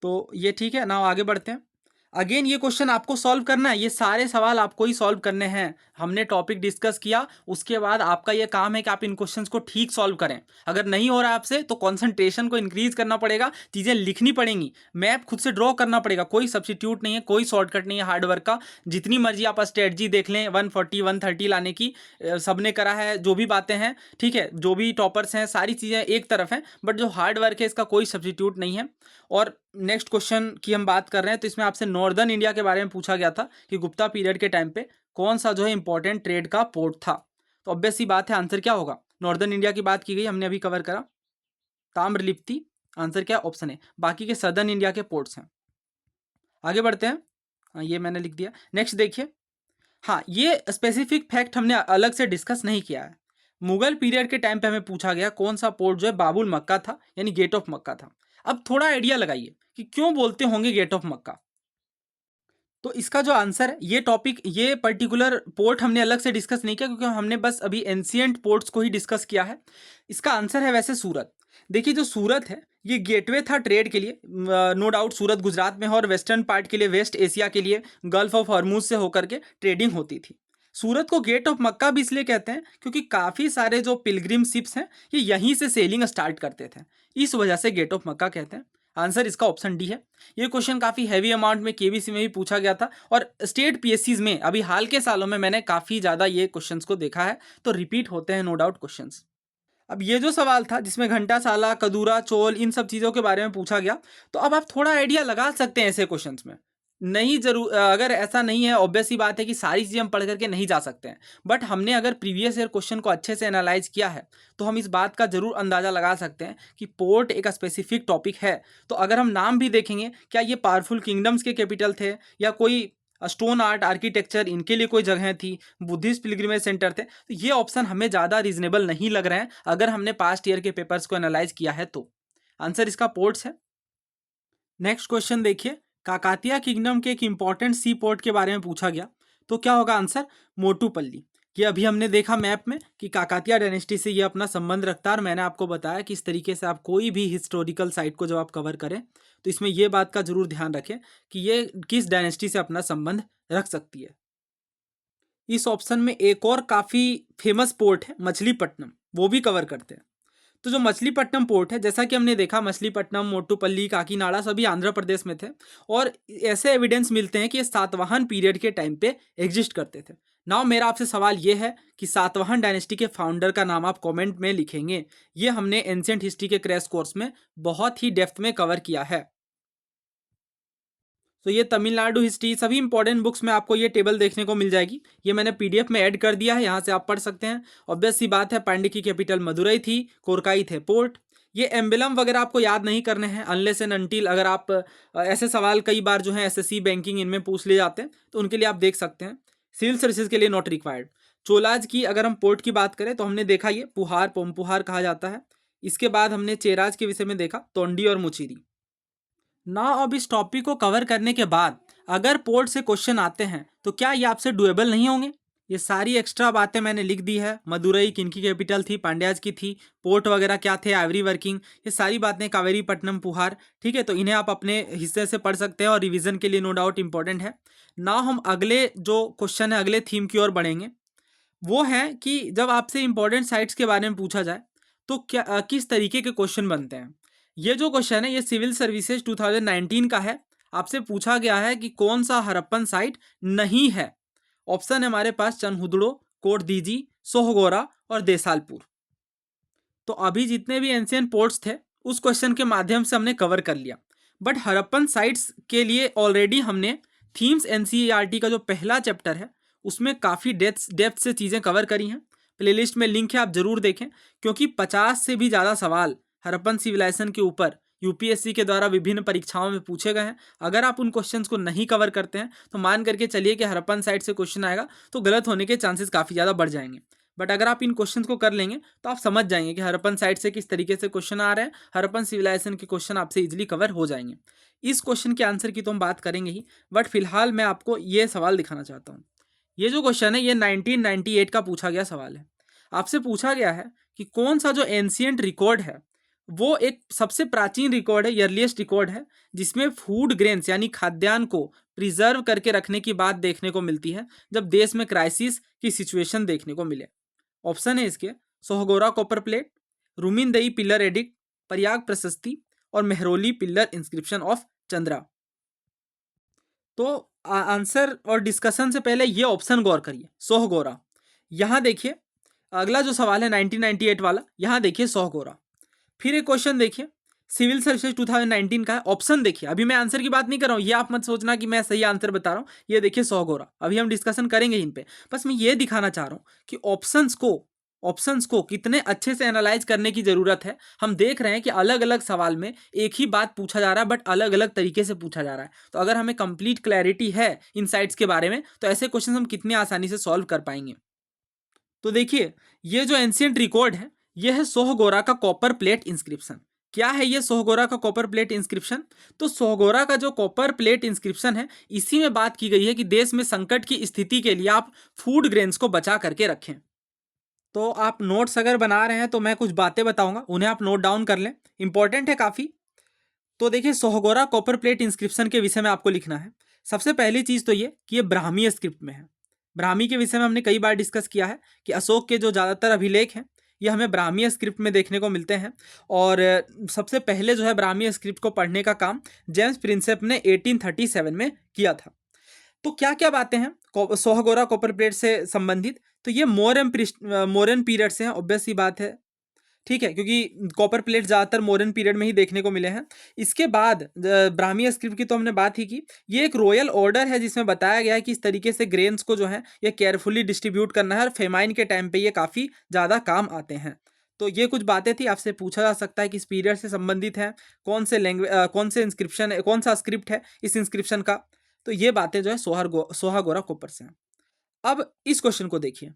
तो ये ठीक है ना, आगे बढ़ते हैं। अगेन ये क्वेश्चन आपको सॉल्व करना है, ये सारे सवाल आपको ही सॉल्व करने हैं। हमने टॉपिक डिस्कस किया, उसके बाद आपका ये काम है कि आप इन क्वेश्चंस को ठीक सॉल्व करें। अगर नहीं हो रहा है आपसे तो कंसंट्रेशन को इंक्रीज करना पड़ेगा, चीज़ें लिखनी पड़ेंगी, मैप खुद से ड्रॉ करना पड़ेगा। कोई सब्स्टिट्यूट नहीं है, कोई शॉर्टकट नहीं है हार्ड वर्क का। जितनी मर्जी आप स्ट्रेटजी देख लें 140 130 लाने की, सबने करा है, जो भी बातें हैं, ठीक है, जो भी टॉपर्स हैं, सारी चीज़ें एक तरफ हैं, बट जो हार्ड वर्क है इसका कोई सब्स्टिट्यूट नहीं है। और नेक्स्ट क्वेश्चन की हम बात कर रहे हैं तो इसमें आपसे नॉर्दर्न इंडिया के बारे में पूछा गया था कि गुप्ता पीरियड के टाइम पे कौन सा जो है इंपॉर्टेंट ट्रेड का पोर्ट था। तो ऑब्वियस सी बात है, आंसर क्या होगा? नॉर्दर्न इंडिया की बात की गई, हमने अभी कवर करा, ताम्रलिप्ति। आंसर क्या? ऑप्शन है। बाकी के सदर्न इंडिया के पोर्ट्स हैं। आगे बढ़ते हैं। हाँ, ये मैंने लिख दिया। नेक्स्ट देखिए, हाँ, ये स्पेसिफिक फैक्ट हमने अलग से डिस्कस नहीं किया है। मुगल पीरियड के टाइम पे हमें पूछा गया कौन सा पोर्ट जो है बाबुल मक्का था, यानी गेट ऑफ मक्का था। अब थोड़ा आइडिया लगाइए कि क्यों बोलते होंगे गेट ऑफ मक्का। तो इसका जो आंसर है, ये टॉपिक, ये पर्टिकुलर पोर्ट हमने अलग से डिस्कस नहीं किया क्योंकि हमने बस अभी एंशियंट पोर्ट्स को ही डिस्कस किया है। इसका आंसर है वैसे सूरत। देखिए जो सूरत है ये गेटवे था ट्रेड के लिए, नो डाउट सूरत गुजरात में है और वेस्टर्न पार्ट के लिए, वेस्ट एशिया के लिए गल्फ ऑफ हॉर्मूज से होकर के ट्रेडिंग होती थी। सूरत को गेट ऑफ मक्का भी इसलिए कहते हैं क्योंकि काफ़ी सारे जो पिलग्रिम शिप्स हैं ये यहीं से सेलिंग स्टार्ट करते थे, इस वजह से गेट ऑफ मक्का कहते हैं। आंसर इसका ऑप्शन डी है। ये क्वेश्चन काफ़ी हैवी अमाउंट में केबीसी में भी पूछा गया था और स्टेट पीएससीज में अभी हाल के सालों में मैंने काफ़ी ज़्यादा ये क्वेश्चंस को देखा है, तो रिपीट होते हैं नो डाउट क्वेश्चंस। अब ये जो सवाल था जिसमें घंटासाला, कदूरा, चोल, इन सब चीज़ों के बारे में पूछा गया, तो अब आप थोड़ा आइडिया लगा सकते हैं ऐसे क्वेश्चंस में। नहीं जरूर, अगर ऐसा नहीं है, ऑब्वियस ही बात है कि सारी चीज़ें हम पढ़ करके नहीं जा सकते हैं, बट हमने अगर प्रीवियस ईयर क्वेश्चन को अच्छे से एनालाइज किया है तो हम इस बात का जरूर अंदाज़ा लगा सकते हैं कि पोर्ट एक स्पेसिफिक टॉपिक है। तो अगर हम नाम भी देखेंगे, क्या ये पावरफुल किंगडम्स के कैपिटल थे या कोई स्टोन आर्ट, आर्किटेक्चर, इनके लिए कोई जगह थी, बुद्धिस्ट पिलग्रिमेज सेंटर थे, तो ये ऑप्शन हमें ज़्यादा रीजनेबल नहीं लग रहे हैं अगर हमने पास्ट ईयर के पेपर्स को एनालाइज किया है तो। आंसर इसका पोर्ट्स है। नेक्स्ट क्वेश्चन देखिए, काकातिया किंगडम के एक इंपॉर्टेंट सी पोर्ट के बारे में पूछा गया, तो क्या होगा आंसर? मोटुपल्ली। ये अभी हमने देखा मैप में कि काकातिया डायनेस्टी से ये अपना संबंध रखता है और मैंने आपको बताया कि इस तरीके से आप कोई भी हिस्टोरिकल साइट को जब आप कवर करें तो इसमें ये बात का जरूर ध्यान रखें कि ये किस डायनेस्टी से अपना संबंध रख सकती है। इस ऑप्शन में एक और काफ़ी फेमस पोर्ट है मछलीपट्टनम, वो भी कवर करते हैं। तो जो मछलीपट्टनम पोर्ट है, जैसा कि हमने देखा मछलीपट्टनम, मोटुपल्ली, काकीनाडा सभी आंध्र प्रदेश में थे और ऐसे एविडेंस मिलते हैं कि ये सातवाहन पीरियड के टाइम पे एग्जिस्ट करते थे। नाउ मेरा आपसे सवाल ये है कि सातवाहन डायनेस्टी के फाउंडर का नाम आप कमेंट में लिखेंगे। ये हमने एंशिएंट हिस्ट्री के क्रैश कोर्स में बहुत ही डेप्थ में कवर किया है। तो ये तमिलनाडु हिस्ट्री, सभी इंपॉर्टेंट बुक्स में आपको ये टेबल देखने को मिल जाएगी। ये मैंने पीडीएफ में ऐड कर दिया है, यहाँ से आप पढ़ सकते हैं। ऑब्वियस सी बात है, पांड्य की कैपिटल मदुरई थी, कोरकाई थे पोर्ट। ये एम्बलम वगैरह आपको याद नहीं करने हैं अनलेस एंड अनटिल, अगर आप ऐसे सवाल कई बार जो है एसएससी, बैंकिंग, इनमें पूछ ले जाते हैं तो उनके लिए आप देख सकते हैं। सिविल सर्विसेज के लिए नॉट रिक्वायर्ड। चोलाज की अगर हम पोर्ट की बात करें तो हमने देखा ये पुहार, पोम्पुहार कहा जाता है। इसके बाद हमने चेराज के विषय में देखा, तोंडी और मुचीरी ना। अब इस टॉपिक को कवर करने के बाद अगर पोर्ट से क्वेश्चन आते हैं तो क्या ये आपसे डुएबल नहीं होंगे? ये सारी एक्स्ट्रा बातें मैंने लिख दी है। मदुरई किनकी कैपिटल थी? पांड्याज की थी। पोर्ट वगैरह क्या थे? Ivory working. ये सारी बातें, कावेरी पट्टनम, पुहार, ठीक है। तो इन्हें आप अपने हिस्से से पढ़ सकते हैं और रिवीजन के लिए नो डाउट इंपॉर्टेंट है। ना हम अगले जो क्वेश्चन है, अगले थीम की ओर बढ़ेंगे। वो है कि जब आपसे इंपॉर्टेंट साइट्स के बारे में पूछा जाए तो क्या किस तरीके के क्वेश्चन बनते हैं। ये जो क्वेश्चन है ये सिविल सर्विसेज 2019 का है। आपसे पूछा गया है कि कौन सा हड़प्पन साइट नहीं है। ऑप्शन है हमारे पास चनहुदड़ो, कोट दीजी, सोहगोरा और देसालपुर। तो अभी जितने भी एंशियंट पोर्ट्स थे उस क्वेश्चन के माध्यम से हमने कवर कर लिया, बट हड़प्पन साइट्स के लिए ऑलरेडी हमने थीम्स एनसीईआरटी का जो पहला चैप्टर है उसमें काफ़ी डेप्थ से चीज़ें कवर करी हैं। प्लेलिस्ट में लिंक है, आप जरूर देखें, क्योंकि 50 से भी ज़्यादा सवाल हड़प्पन सिविलाइजेशन के ऊपर यूपीएससी के द्वारा विभिन्न परीक्षाओं में पूछे गए हैं। अगर आप उन क्वेश्चंस को नहीं कवर करते हैं तो मान करके चलिए कि हड़प्पन साइट से क्वेश्चन आएगा तो गलत होने के चांसेस काफ़ी ज़्यादा बढ़ जाएंगे। बट अगर आप इन क्वेश्चंस को कर लेंगे तो आप समझ जाएंगे कि हड़प्पन साइट से किस तरीके से क्वेश्चन आ रहे हैं। हड़प्पन सिविलाइजेशन के क्वेश्चन आपसे इजीली कवर हो जाएंगे। इस क्वेश्चन के आंसर की तो हम बात करेंगे ही, बट फिलहाल मैं आपको ये सवाल दिखाना चाहता हूँ। ये जो क्वेश्चन है ये 1998 का पूछा गया सवाल है। आपसे पूछा गया है कि कौन सा जो एंशियंट रिकॉर्ड है वो एक सबसे प्राचीन रिकॉर्ड है, अर्लीस्ट रिकॉर्ड है, जिसमें फूड ग्रेन्स यानी खाद्यान्न को प्रिजर्व करके रखने की बात देखने को मिलती है जब देश में क्राइसिस की सिचुएशन देखने को मिले। ऑप्शन है इसके Sohgaura copper plate, Rummindei pillar edict, Prayag Prashasti और Mehrauli pillar inscription of Chandra. तो आंसर और डिस्कशन से पहले ये ऑप्शन गौर करिए, सोहगोरा। यहाँ देखिए अगला जो सवाल है 1998 वाला, यहाँ देखिए सोहगोरा। फिर एक क्वेश्चन देखिए सिविल सर्विसेज 2019 का है। ऑप्शन देखिए, अभी मैं आंसर की बात नहीं कर रहा हूँ, ये आप मत सोचना कि मैं सही आंसर बता रहा हूँ। ये देखिए सोहगोरा, अभी हम डिस्कशन करेंगे इन पे। बस मैं ये दिखाना चाह रहा हूँ कि ऑप्शंस को कितने अच्छे से एनालाइज करने की जरूरत है। हम देख रहे हैं कि अलग अलग सवाल में एक ही बात पूछा जा रहा है बट अलग अलग तरीके से पूछा जा रहा है। तो अगर हमें कंप्लीट क्लैरिटी है इन साइट्स के बारे में तो ऐसे क्वेश्चन हम कितनी आसानी से सॉल्व कर पाएंगे। तो देखिए ये जो एंशियंट रिकॉर्ड है ये है सोहगोरा का कॉपर प्लेट इंस्क्रिप्शन। क्या है ये सोहगोरा का कॉपर प्लेट इंस्क्रिप्शन? तो सोहगोरा का जो कॉपर प्लेट इंस्क्रिप्शन है, इसी में बात की गई है कि देश में संकट की स्थिति के लिए आप फूड ग्रेन्स को बचा करके रखें। तो आप नोट्स अगर बना रहे हैं तो मैं कुछ बातें बताऊंगा, उन्हें आप नोट डाउन कर लें, इंपॉर्टेंट है काफ़ी। तो देखिए, सोहगोरा कॉपर प्लेट इंस्क्रिप्शन के विषय में आपको लिखना है। सबसे पहली चीज़ तो ये कि ये ब्राह्मी स्क्रिप्ट में है। ब्राह्मी के विषय में हमने कई बार डिस्कस किया है कि अशोक के जो ज़्यादातर अभिलेख हैं, ये हमें ब्राह्मी स्क्रिप्ट में देखने को मिलते हैं। और सबसे पहले जो है ब्राह्मी स्क्रिप्ट को पढ़ने का काम जेम्स प्रिंसेप ने 1837 में किया था। तो क्या क्या बातें हैं सोहगोरा कॉपर प्लेट से संबंधित? तो ये मोरन पीरियड से हैं, ऑब्वियस सी बात है, ठीक है, क्योंकि कॉपर प्लेट ज़्यादातर मॉडर्न पीरियड में ही देखने को मिले हैं। इसके बाद ब्राह्मी स्क्रिप्ट की तो हमने बात ही की। ये एक रॉयल ऑर्डर है जिसमें बताया गया है कि इस तरीके से ग्रेन्स को जो है ये केयरफुली डिस्ट्रीब्यूट करना है और फेमाइन के टाइम पे ये काफ़ी ज़्यादा काम आते हैं। तो ये कुछ बातें थी, आपसे पूछा जा सकता है कि इस पीरियड से संबंधित है, कौन से इंस्क्रिप्शन है, कौन सा स्क्रिप्ट है इस इंस्क्रिप्शन का। तो ये बातें जो है सोहागोरा कोपर से हैं। अब इस क्वेश्चन को देखिए,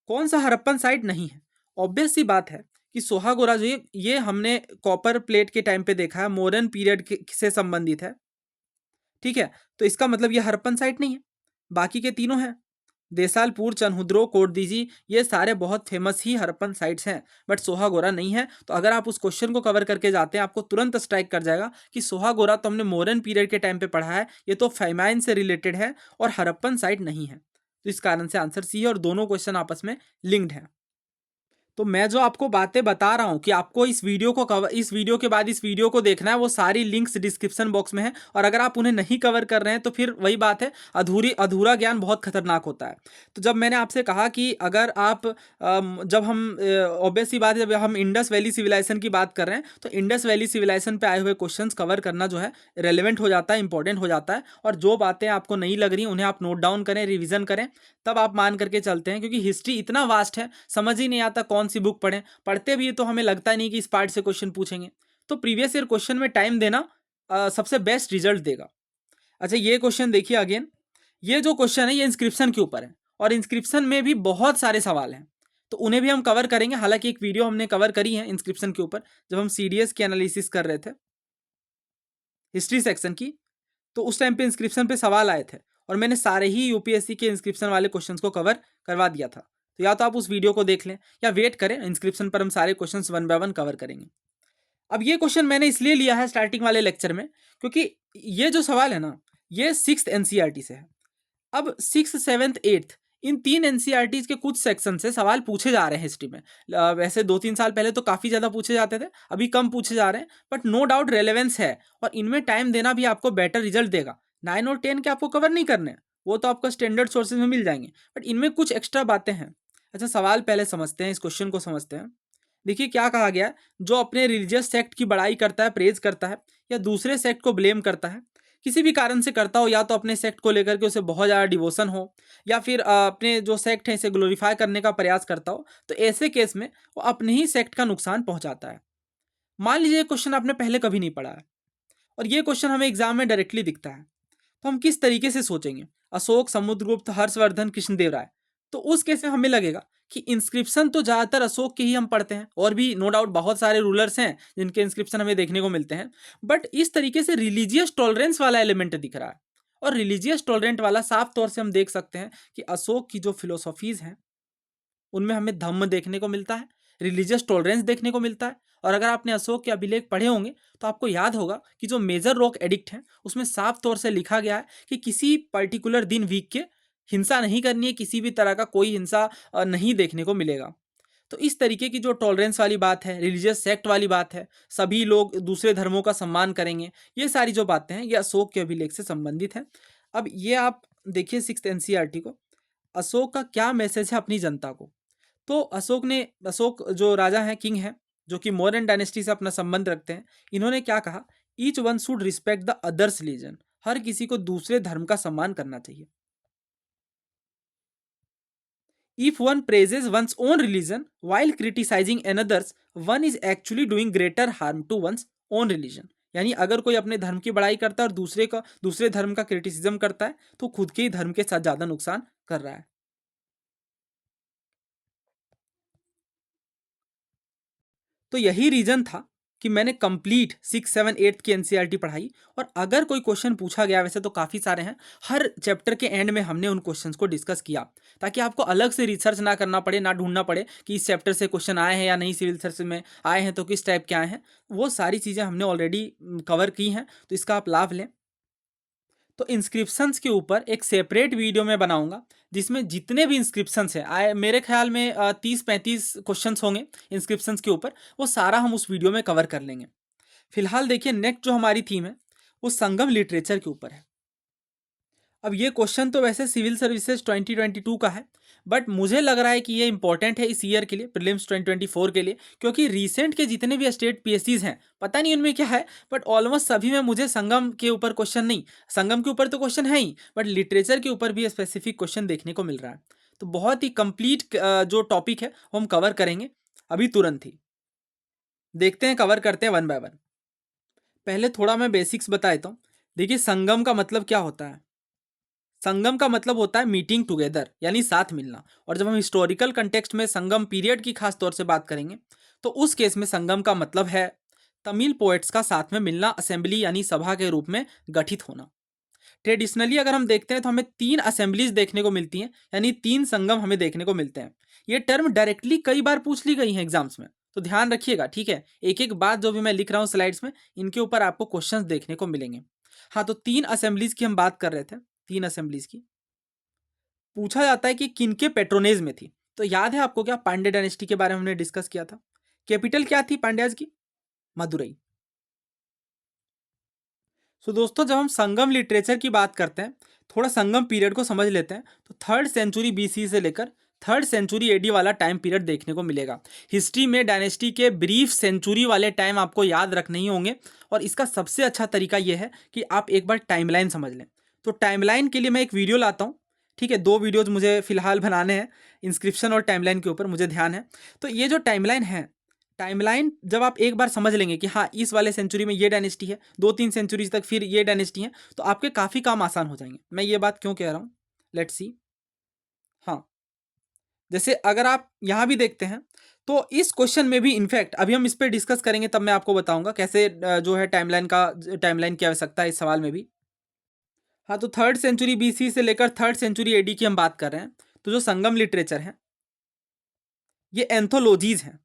कौन सा हड़प्पन साइट नहीं है? ऑब्वियस सी बात है कि सोहागोरा जो ये हमने कॉपर प्लेट के टाइम पे देखा है, मॉडर्न पीरियड से संबंधित है, ठीक है। तो इसका मतलब ये हड़प्पन साइट नहीं है। बाकी के तीनों हैं, देसालपुर, चनहुद्रो, कोटदीजी, ये सारे बहुत फेमस ही हड़प्पन साइट्स हैं, बट सोहागोरा नहीं है। तो अगर आप उस क्वेश्चन को कवर करके जाते हैं, आपको तुरंत स्ट्राइक कर जाएगा कि सोहागोरा तो हमने मॉडर्न पीरियड के टाइम पे पढ़ा है, ये तो फेमाइन से रिलेटेड है और हड़प्पन साइट नहीं है। तो इस कारण से आंसर सी है और दोनों क्वेश्चन आपस में लिंक्ड हैं। तो मैं जो आपको बातें बता रहा हूँ कि आपको इस वीडियो के बाद इस वीडियो को देखना है, वो सारी लिंक्स डिस्क्रिप्शन बॉक्स में है। और अगर आप उन्हें नहीं कवर कर रहे हैं तो फिर वही बात है, अधूरा ज्ञान बहुत खतरनाक होता है। तो जब मैंने आपसे कहा कि अगर आप जब हम ऑब्वियस सी बात है, जब हम इंडस वैली सिविलाइजेशन की बात कर रहे हैं तो इंडस वैली सिविलाइजेशन पे आए हुए क्वेश्चंस कवर करना जो है रेलिवेंट हो जाता है, इंपॉर्टेंट हो जाता है। और जो बातें आपको नहीं लग रही उन्हें आप नोट डाउन करें, रिविजन करें, तब आप मान करके चलते हैं। क्योंकि हिस्ट्री इतना वास्ट है, समझ ही नहीं आता कौन सी बुक पढ़ें। पढ़ते भी तो हमें लगता नहीं कि इस पार्ट से क्वेश्चन पूछेंगे। तो प्रीवियस ईयर क्वेश्चन में टाइम देना सबसे बेस्ट रिजल्ट देगा। अच्छा, ये क्वेश्चन देखिए अगेन, ये जो क्वेश्चन है ये इंस्क्रिप्शन के ऊपर है और इंस्क्रिप्शन में भी बहुत सारे सवाल हैं, तो उन्हें भी हम कवर करेंगे। हालांकि एक वीडियो हमने कवर करी है इंस्क्रिप्शन के ऊपर, जब हम सीडीएस की एनालिसिस कर रहे थे हिस्ट्री सेक्शन की, तो उस टाइम पे इंस्क्रिप्शन पे सवाल आए थे और मैंने सारे ही यूपीएससी के इंस्क्रिप्शन वाले क्वेश्चंस को कवर करवा दिया था। तो या तो आप उस वीडियो को देख लें या वेट करें, इंस्क्रिप्शन पर हम सारे questions one by one cover करेंगे। अब ये क्वेश्चन मैंने इसलिए लिया है स्टार्टिंग वाले लेक्चर में, क्योंकि ये जो सवाल है ना, ये 6th एनसीईआरटी से है। अब 6th, 7th, 8th, इन 3 एनसीईआरटीज के कुछ सेक्शन से सवाल पूछे जा रहे हैं हिस्ट्री में। वैसे 2-3 साल पहले तो काफ़ी ज़्यादा पूछे जाते थे, अभी कम पूछे जा रहे हैं, बट नो डाउट रेलेवेंस है और इनमें टाइम देना भी आपको बेटर रिजल्ट देगा। 9 और 10 के आपको कवर नहीं करने हैं, वो तो आपको स्टैंडर्ड सोर्सेज में मिल जाएंगे, बट इनमें कुछ एक्स्ट्रा बातें हैं। अच्छा, सवाल पहले समझते हैं, इस क्वेश्चन को समझते हैं। देखिए क्या कहा गया है, जो अपने रिलीजियस सेक्ट की बड़ाई करता है, प्रेज करता है, या दूसरे सेक्ट को ब्लेम करता है, किसी भी कारण से करता हो, या तो अपने सेक्ट को लेकर के उसे बहुत ज़्यादा डिवोशन हो, या फिर अपने जो सेक्ट है इसे ग्लोरीफाई करने का प्रयास करता हो, तो ऐसे केस में वो अपने ही सेक्ट का नुकसान पहुंचाता है। मान लीजिए क्वेश्चन आपने पहले कभी नहीं पढ़ा है और ये क्वेश्चन हमें एग्जाम में डायरेक्टली दिखता है, तो हम किस तरीके से सोचेंगे? अशोक, समुद्रगुप्त, हर्षवर्धन, कृष्णदेव राय। तो उस केस में हमें लगेगा कि इंस्क्रिप्शन तो ज़्यादातर अशोक के ही हम पढ़ते हैं, और भी नो डाउट बहुत सारे रूलर्स हैं जिनके इंस्क्रिप्शन हमें देखने को मिलते हैं, बट इस तरीके से रिलीजियस टॉलरेंस वाला एलिमेंट दिख रहा है। और रिलीजियस टॉलरेंट वाला साफ तौर से हम देख सकते हैं कि अशोक की जो फिलोसॉफीज हैं उनमें हमें धम्म देखने को मिलता है, रिलीजियस टॉलरेंस देखने को मिलता है। और अगर आपने अशोक के अभिलेख पढ़े होंगे तो आपको याद होगा कि जो मेजर रॉक एडिक्ट है उसमें साफ तौर से लिखा गया है कि किसी पर्टिकुलर दिन वीक के हिंसा नहीं करनी है, किसी भी तरह का कोई हिंसा नहीं देखने को मिलेगा। तो इस तरीके की जो टॉलरेंस वाली बात है, रिलीजियस सेक्ट वाली बात है, सभी लोग दूसरे धर्मों का सम्मान करेंगे, ये सारी जो बातें हैं ये अशोक के अभिलेख से संबंधित हैं। अब ये आप देखिए 6th एनसीईआरटी को, अशोक का क्या मैसेज है अपनी जनता को। तो अशोक जो राजा हैं, किंग हैं, जो कि मौर्यन डायनेस्टी से अपना संबंध रखते हैं, इन्होंने क्या कहा? Each one should respect the others religion. हर किसी को दूसरे धर्म का सम्मान करना चाहिए। If one praises one's own religion while criticising another's, one is actually doing greater harm to one's own religion. यानी अगर कोई अपने धर्म की बड़ाई करता है और दूसरे धर्म का क्रिटिसिज्म करता है, तो खुद के ही धर्म के साथ ज्यादा नुकसान कर रहा है। तो यही रीजन था कि मैंने कंप्लीट 6, 7, 8 की एनसीईआरटी पढ़ाई, और अगर कोई क्वेश्चन पूछा गया, वैसे तो काफ़ी सारे हैं, हर चैप्टर के एंड में हमने उन क्वेश्चंस को डिस्कस किया, ताकि आपको अलग से रिसर्च ना करना पड़े, ना ढूंढना पड़े कि इस चैप्टर से क्वेश्चन आए हैं या नहीं, सिविल सर्विस में आए हैं तो किस टाइप के आए हैं। वो सारी चीज़ें हमने ऑलरेडी कवर की हैं, तो इसका आप लाभ लें। तो इंस्क्रिप्शंस के ऊपर एक सेपरेट वीडियो मैं बनाऊंगा, जिसमें जितने भी इंस्क्रिप्शंस हैं, आए मेरे ख्याल में 30-35 क्वेश्चंस होंगे इंस्क्रिप्शंस के ऊपर, वो सारा हम उस वीडियो में कवर कर लेंगे। फिलहाल देखिए, नेक्स्ट जो हमारी थीम है वो संगम लिटरेचर के ऊपर है। अब ये क्वेश्चन तो वैसे सिविल सर्विसेज 2022 का है, बट मुझे लग रहा है कि ये इंपॉर्टेंट है इस ईयर के लिए, प्रीलिम्स 2024 के लिए, क्योंकि रीसेंट के जितने भी स्टेट पीएससीज हैं, पता नहीं उनमें क्या है, बट ऑलमोस्ट सभी में मुझे संगम के ऊपर क्वेश्चन नहीं, संगम के ऊपर तो क्वेश्चन है ही, बट लिटरेचर के ऊपर भी स्पेसिफिक क्वेश्चन देखने को मिल रहा है। तो बहुत ही कंप्लीट जो टॉपिक है वो हम कवर करेंगे अभी तुरंत ही। देखते हैं, कवर करते हैं वन बाय वन। पहले थोड़ा मैं बेसिक्स बता देता हूँ। देखिए, संगम का मतलब क्या होता है। संगम का मतलब होता है मीटिंग टुगेदर, यानी साथ मिलना। और जब हम हिस्टोरिकल कंटेक्स्ट में संगम पीरियड की खास तौर से बात करेंगे, तो उस केस में संगम का मतलब है तमिल पोएट्स का साथ में मिलना, असेंबली यानी सभा के रूप में गठित होना। ट्रेडिशनली अगर हम देखते हैं तो हमें 3 असेंबलीज देखने को मिलती हैं, यानी 3 संगम हमें देखने को मिलते हैं। ये टर्म डायरेक्टली कई बार पूछ ली गई है एग्जाम्स में, तो ध्यान रखिएगा, ठीक है। एक एक बात जो भी मैं लिख रहा हूँ स्लाइड्स में, इनके ऊपर आपको क्वेश्चंस देखने को मिलेंगे। हाँ, तो 3 असेंबलीज की हम बात कर रहे थे, 3 असेंबलीज की। पूछा जाता है कि किनके पेट्रोनेज में थी, तो याद है आपको क्या, पांड्या डायनेस्टी के बारे में हमने डिस्कस किया था। कैपिटल क्या थी पांड्याज की, मदुरई। सो दोस्तों, जब हम संगम लिटरेचर की बात करते हैं, थोड़ा संगम पीरियड को समझ लेते हैं, तो 3rd सेंचुरी बीसी से लेकर 3rd सेंचुरी एडी वाला टाइम पीरियड देखने को मिलेगा। हिस्ट्री में डायनेस्टी के ब्रीफ सेंचुरी वाले टाइम आपको याद रखने ही होंगे, और इसका सबसे अच्छा तरीका यह है कि आप एक बार टाइमलाइन समझ लें। तो टाइमलाइन के लिए मैं एक वीडियो लाता हूँ, ठीक है। 2 वीडियोज मुझे फिलहाल बनाने हैं इंस्क्रिप्शन और टाइमलाइन के ऊपर, मुझे ध्यान है। तो ये जो टाइमलाइन है, टाइमलाइन जब आप एक बार समझ लेंगे कि हाँ, इस वाले सेंचुरी में ये डायनेस्टी है, 2-3 सेंचुरीज तक फिर ये डायनेस्टी है, तो आपके काफ़ी काम आसान हो जाएंगे। मैं ये बात क्यों कह रहा हूँ, लेट्स सी। हाँ, जैसे अगर आप यहाँ भी देखते हैं, तो इस क्वेश्चन में भी इनफैक्ट अभी हम इस पर डिस्कस करेंगे, तब मैं आपको बताऊंगा कैसे जो है टाइमलाइन की आवश्यकता है इस सवाल में भी। हाँ, तो 3rd सेंचुरी बीसी से लेकर 3rd सेंचुरी एडी की हम बात कर रहे हैं। तो जो संगम लिटरेचर है, ये एंथोलॉजीज हैं।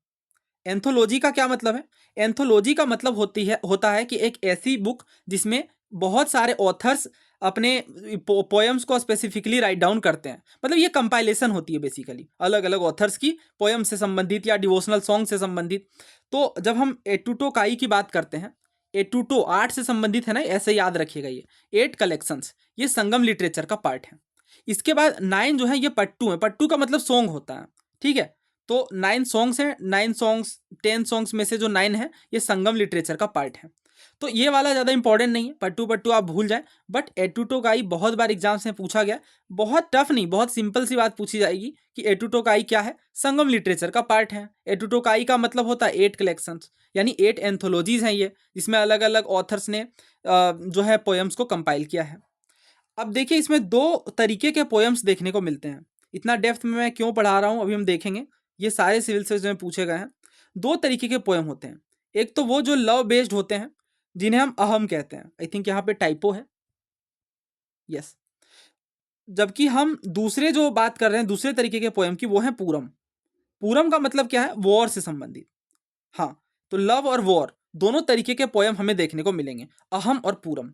एंथोलॉजी का क्या मतलब है, एंथोलॉजी का मतलब होता है कि एक ऐसी बुक जिसमें बहुत सारे ऑथर्स अपने पोएम्स को स्पेसिफिकली राइट डाउन करते हैं। मतलब ये कंपाइलेशन होती है बेसिकली, अलग अलग ऑथर्स की पोएम से संबंधित या डिवोशनल सॉन्ग से संबंधित। तो जब हम एटूटो काई की बात करते हैं, एटूटो 8 से संबंधित है ना, ऐसे याद रखिएगा, ये 8 कलेक्शंस, ये संगम लिटरेचर का पार्ट है। इसके बाद 9 जो है ये पट्टू है, पट्टू का मतलब सॉन्ग होता है, ठीक है। तो 9 सॉन्ग्स हैं, 9 सॉन्ग्स 10 सॉन्ग्स में से जो 9 है, ये संगम लिटरेचर का पार्ट है। तो ये वाला ज़्यादा इंपॉर्टेंट नहीं है, पट्टू पट्टू आप भूल जाएं। बट एटूटोकाई बहुत बार एग्जाम्स में पूछा गया, बहुत टफ नहीं, बहुत सिंपल सी बात पूछी जाएगी कि एटूटोकाई क्या है, संगम लिटरेचर का पार्ट है। एटूटोकाई का मतलब होता है 8 कलेक्शंस, यानी 8 एंथोलॉजीज हैं ये, जिसमें अलग अलग ऑथर्स ने जो है पोएम्स को कंपाइल किया है। अब देखिए, इसमें 2 तरीके के पोएम्स देखने को मिलते हैं। इतना डेप्थ में मैं क्यों पढ़ा रहा हूँ अभी हम देखेंगे, ये सारे सिविल सर्विस में पूछे गए हैं। 2 तरीके के पोएम होते हैं, एक तो वो जो लव बेस्ड होते हैं, जिन्हें हम अहम कहते हैं। आई थिंक यहाँ पे टाइपो है, यस। जबकि हम दूसरे जो बात कर रहे हैं दूसरे तरीके के पोएम की, वो है पूरम। पूरम का मतलब क्या है, वॉर से संबंधित। हाँ, तो लव और वॉर दोनों तरीके के पोएम हमें देखने को मिलेंगे, अहम और पूरम।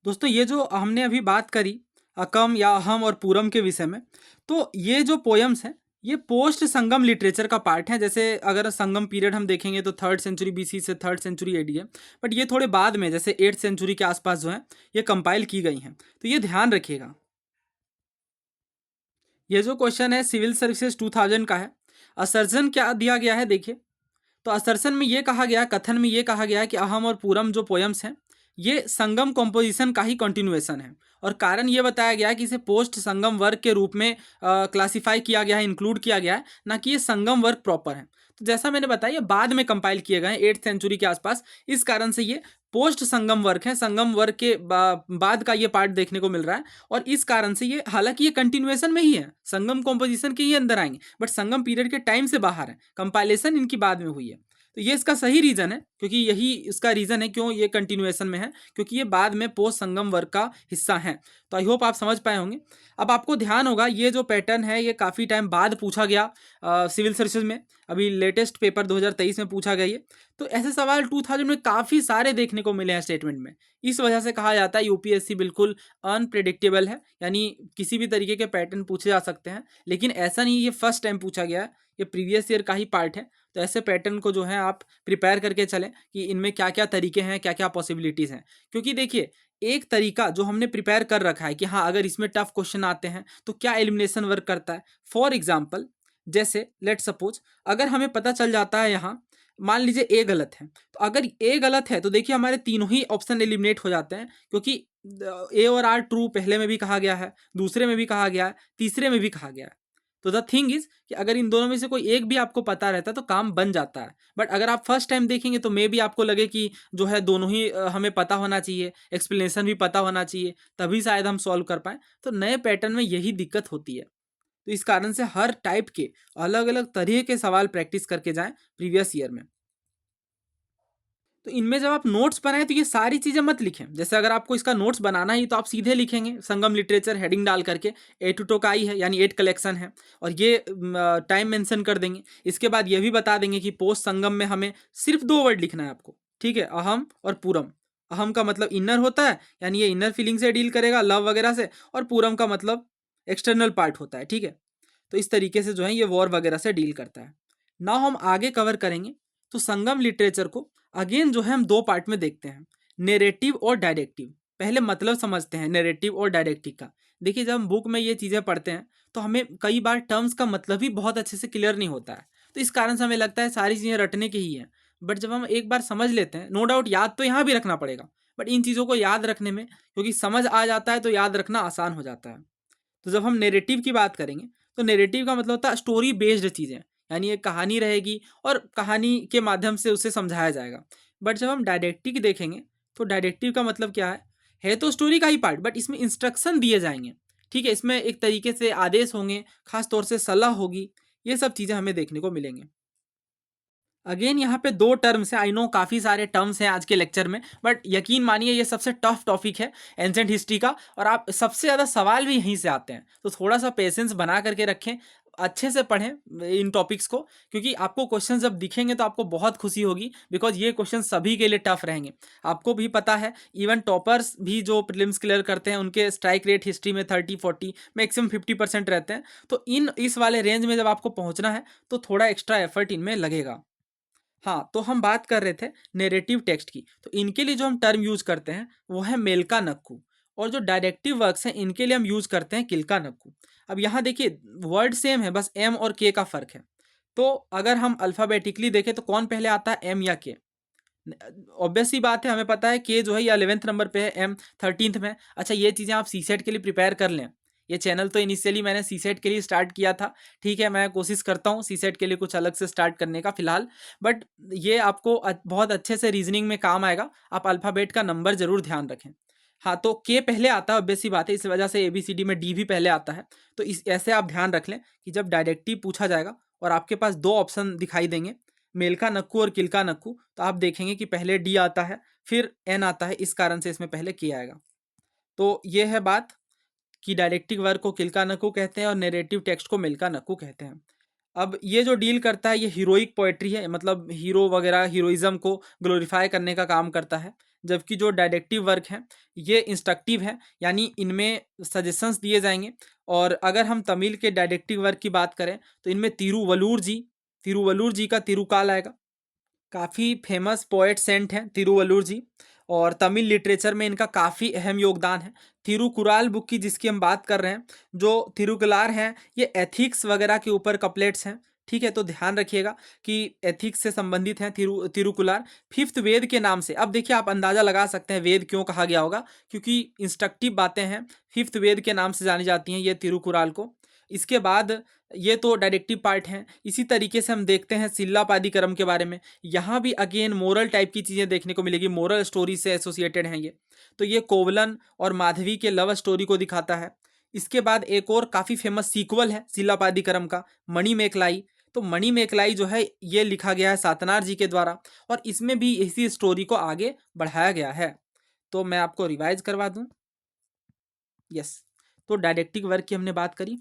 दोस्तों, ये जो हमने अभी बात करी अकम या अहम और पूरम के विषय में, तो ये जो पोएम्स हैं, ये पोस्ट संगम लिटरेचर का पार्ट है। जैसे अगर संगम पीरियड हम देखेंगे तो 3rd सेंचुरी बीसी से 3rd सेंचुरी एडी है, बट ये थोड़े बाद में, जैसे 8th सेंचुरी के आसपास जो है, ये कंपाइल की गई हैं। तो ये ध्यान रखिएगा। ये जो क्वेश्चन है सिविल सर्विसेज 2000 का है। असर्जन क्या दिया गया है देखिए, तो असर्सन में ये कहा गया, कथन में ये कहा गया है कि अहम और पूरम जो पोएम्स हैं, ये संगम कॉम्पोजिशन का ही कंटिन्यूएशन है। और कारण ये बताया गया है कि इसे पोस्ट संगम वर्क के रूप में क्लासिफाई किया गया है, इंक्लूड किया गया है, ना कि ये संगम वर्क प्रॉपर है। तो जैसा मैंने बताया, ये बाद में कंपाइल किए गए हैं 8th सेंचुरी के आसपास, इस कारण से ये पोस्ट संगम वर्क है। संगम वर्क के बाद का ये पार्ट देखने को मिल रहा है, और इस कारण से ये, हालांकि ये कंटिन्यूएशन में ही है, संगम कॉम्पोजिशन के ही अंदर आएंगे, बट संगम पीरियड के टाइम से बाहर है, कंपाइलेशन इनकी बाद में हुई है। तो ये इसका सही रीज़न है, क्योंकि यही इसका रीज़न है क्यों ये कंटिन्यूएशन में है, क्योंकि ये बाद में पोस्ट संगम वर्ग का हिस्सा है। तो आई होप आप समझ पाए होंगे। अब आपको ध्यान होगा ये जो पैटर्न है ये काफ़ी टाइम बाद पूछा गया सिविल सर्विसेज में, अभी लेटेस्ट पेपर 2023 में पूछा गया ये। तो ऐसे सवाल 2000 में काफ़ी सारे देखने को मिले हैं स्टेटमेंट में। इस वजह से कहा जाता है यूपीएससी बिल्कुल अनप्रेडिक्टेबल है, यानी किसी भी तरीके के पैटर्न पूछे जा सकते हैं। लेकिन ऐसा नहीं ये फर्स्ट टाइम पूछा गया है, ये प्रीवियस ईयर का ही पार्ट है। तो ऐसे पैटर्न को जो है आप प्रिपेयर करके चलें कि इनमें क्या क्या तरीके हैं, क्या क्या पॉसिबिलिटीज़ हैं। क्योंकि देखिए एक तरीका जो हमने प्रिपेयर कर रखा है कि हाँ अगर इसमें टफ क्वेश्चन आते हैं तो क्या एलिमिनेशन वर्क करता है। फॉर एग्जाम्पल जैसे लेट सपोज अगर हमें पता चल जाता है यहाँ, मान लीजिए ए गलत है, तो अगर ए गलत है तो देखिए हमारे तीनों ही ऑप्शन एलिमिनेट हो जाते हैं, क्योंकि ए और आर ट्रू पहले में भी कहा गया है, दूसरे में भी कहा गया है, तीसरे में भी कहा गया है। तो द थिंग इज कि अगर इन दोनों में से कोई एक भी आपको पता रहता है तो काम बन जाता है। बट अगर आप फर्स्ट टाइम देखेंगे तो मे भी आपको लगे कि जो है दोनों ही हमें पता होना चाहिए, एक्सप्लेनेशन भी पता होना चाहिए, तभी शायद हम सॉल्व कर पाएँ। तो नए पैटर्न में यही दिक्कत होती है। तो इस कारण से हर टाइप के अलग अलग तरह के सवाल प्रैक्टिस करके जाएं प्रीवियस ईयर में। तो इनमें जब आप नोट्स बनाएं तो ये सारी चीज़ें मत लिखें। जैसे अगर आपको इसका नोट्स बनाना ही तो आप सीधे लिखेंगे संगम लिटरेचर हेडिंग डाल करके, 8 टोकाई है यानी 8 कलेक्शन है, और ये टाइम मेंशन कर देंगे। इसके बाद ये भी बता देंगे कि पोस्ट संगम में हमें सिर्फ 2 वर्ड लिखना है आपको, ठीक है, अहम और पूरम। अहम का मतलब इनर होता है, यानी ये इनर फीलिंग से डील करेगा, लव वगैरह से, और पूरम का मतलब एक्सटर्नल पार्ट होता है, ठीक है। तो इस तरीके से जो है ये वॉर वगैरह से डील करता है। नाउ हम आगे कवर करेंगे। तो संगम लिटरेचर को अगेन जो है हम 2 पार्ट में देखते हैं, नैरेटिव और डायरेक्टिव। पहले मतलब समझते हैं नैरेटिव और डायरेक्टिव का। देखिए जब हम बुक में ये चीज़ें पढ़ते हैं तो हमें कई बार टर्म्स का मतलब ही बहुत अच्छे से क्लियर नहीं होता है, तो इस कारण से हमें लगता है सारी चीज़ें रटने की ही हैं। बट जब हम एक बार समझ लेते हैं, नो डाउट याद तो यहाँ भी रखना पड़ेगा, बट इन चीज़ों को याद रखने में क्योंकि समझ आ जाता है तो याद रखना आसान हो जाता है। तो जब हम नैरेटिव की बात करेंगे तो नैरेटिव का मतलब होता है स्टोरी बेस्ड चीज़ें, यानी एक कहानी रहेगी और कहानी के माध्यम से उसे समझाया जाएगा। बट जब हम डायरेक्टिव देखेंगे तो डायरेक्टिव का मतलब क्या है तो स्टोरी का ही पार्ट, बट इसमें इंस्ट्रक्शन दिए जाएंगे, ठीक है, इसमें एक तरीके से आदेश होंगे, खास तौर से सलाह होगी, ये सब चीज़ें हमें देखने को मिलेंगे। अगेन यहाँ पे 2 टर्म्स हैं, आई नो काफ़ी सारे टर्म्स हैं आज के लेक्चर में, बट यकीन मानिए ये सबसे टफ टॉपिक है एंशेंट हिस्ट्री का, और आप सबसे ज़्यादा सवाल भी यहीं से आते हैं। तो थोड़ा सा पेशेंस बना करके रखें, अच्छे से पढ़ें इन टॉपिक्स को, क्योंकि आपको क्वेश्चन जब दिखेंगे तो आपको बहुत खुशी होगी, बिकॉज ये क्वेश्चन सभी के लिए टफ रहेंगे। आपको भी पता है इवन टॉपर्स भी जो प्रीलिम्स क्लियर करते हैं उनके स्ट्राइक रेट हिस्ट्री में 30-40 मैक्सिमम 50% रहते हैं। तो इस वाले रेंज में जब आपको पहुँचना है तो थोड़ा एक्स्ट्रा एफर्ट इनमें लगेगा। हाँ, तो हम बात कर रहे थे नैरेटिव टेक्स्ट की। तो इनके लिए जो हम टर्म यूज़ करते हैं वो है मेलका नक्कू, और जो डायरेक्टिव वर्क्स हैं इनके लिए हम यूज़ करते हैं किलका नक्कू। अब यहाँ देखिए वर्ड सेम है, बस एम और के का फ़र्क है। तो अगर हम अल्फ़ाबेटिकली देखें तो कौन पहले आता है, एम या के? ऑब्वियस सी बात है, हमें पता है के जो है ये 11th नंबर पे है, एम 13th में। अच्छा ये चीज़ें आप सीसेट के लिए प्रिपेयर कर लें। ये चैनल तो इनिशियली मैंने सीसेट के लिए स्टार्ट किया था, ठीक है, मैं कोशिश करता हूँ सीसेट के लिए कुछ अलग से स्टार्ट करने का फ़िलहाल, बट ये आपको बहुत अच्छे से रीजनिंग में काम आएगा। आप अल्फ़ाबेट का नंबर ज़रूर ध्यान रखें। हाँ, तो के पहले आता है, ऑब्वियस सी बात है, इस वजह से एबीसीडी में डी भी पहले आता है। तो इस ऐसे आप ध्यान रख लें कि जब डायरेक्टिव पूछा जाएगा और आपके पास 2 ऑप्शन दिखाई देंगे, मेलका नक्कू और किलका नक्कू, तो आप देखेंगे कि पहले डी आता है फिर एन आता है, इस कारण से इसमें पहले के आएगा। तो ये है बात कि डायरेक्टिव वर्क को किलका नक्कू कहते हैं और नैरेटिव टेक्स्ट को मेलका नक्कू कहते हैं। अब ये जो डील करता है ये हीरोइक पोएट्री है, मतलब हीरो वगैरह हीरोइज्म को ग्लोरीफाई करने का काम करता है। जबकि जो डायरेक्टिव वर्क है ये इंस्ट्रक्टिव है, यानी इनमें सजेशंस दिए जाएंगे। और अगर हम तमिल के डायरेक्टिव वर्क की बात करें तो इनमें तिरुवल्लुर जी का तिरुकाल आएगा। काफ़ी फेमस पोएट सेंट हैं तिरुवल्लुर जी, और तमिल लिटरेचर में इनका काफ़ी अहम योगदान है। तिरुकुराल बुक की जिसकी हम बात कर रहे हैं, जो तिरुकुलार हैं ये एथिक्स वगैरह के ऊपर कपलेट्स हैं, ठीक है। तो ध्यान रखिएगा कि एथिक्स से संबंधित हैं तिरुकुलार। फिफ्थ वेद के नाम से, अब देखिए आप अंदाज़ा लगा सकते हैं वेद क्यों कहा गया होगा, क्योंकि इंस्ट्रक्टिव बातें हैं, फिफ्थ वेद के नाम से जानी जाती हैं ये तिरुकुराल को। इसके बाद ये तो डायरेक्टिव पार्ट हैं। इसी तरीके से हम देखते हैं सिल्लापादिकरम के बारे में, यहाँ भी अगेन मोरल टाइप की चीज़ें देखने को मिलेगी, मोरल स्टोरी से एसोसिएटेड हैं ये। तो ये कोवलन और माधवी के लव स्टोरी को दिखाता है। इसके बाद एक और काफ़ी फेमस सीक्वल है सिल्लापादिकरम का, मणिमेखलाई। तो मणिमेखलाई जो है ये लिखा गया है सातनार जी के द्वारा, और इसमें भी इसी स्टोरी को आगे बढ़ाया गया है। तो मैं आपको रिवाइज करवा दूं। यस, तो डायडेक्टिक वर्क की हमने बात करी।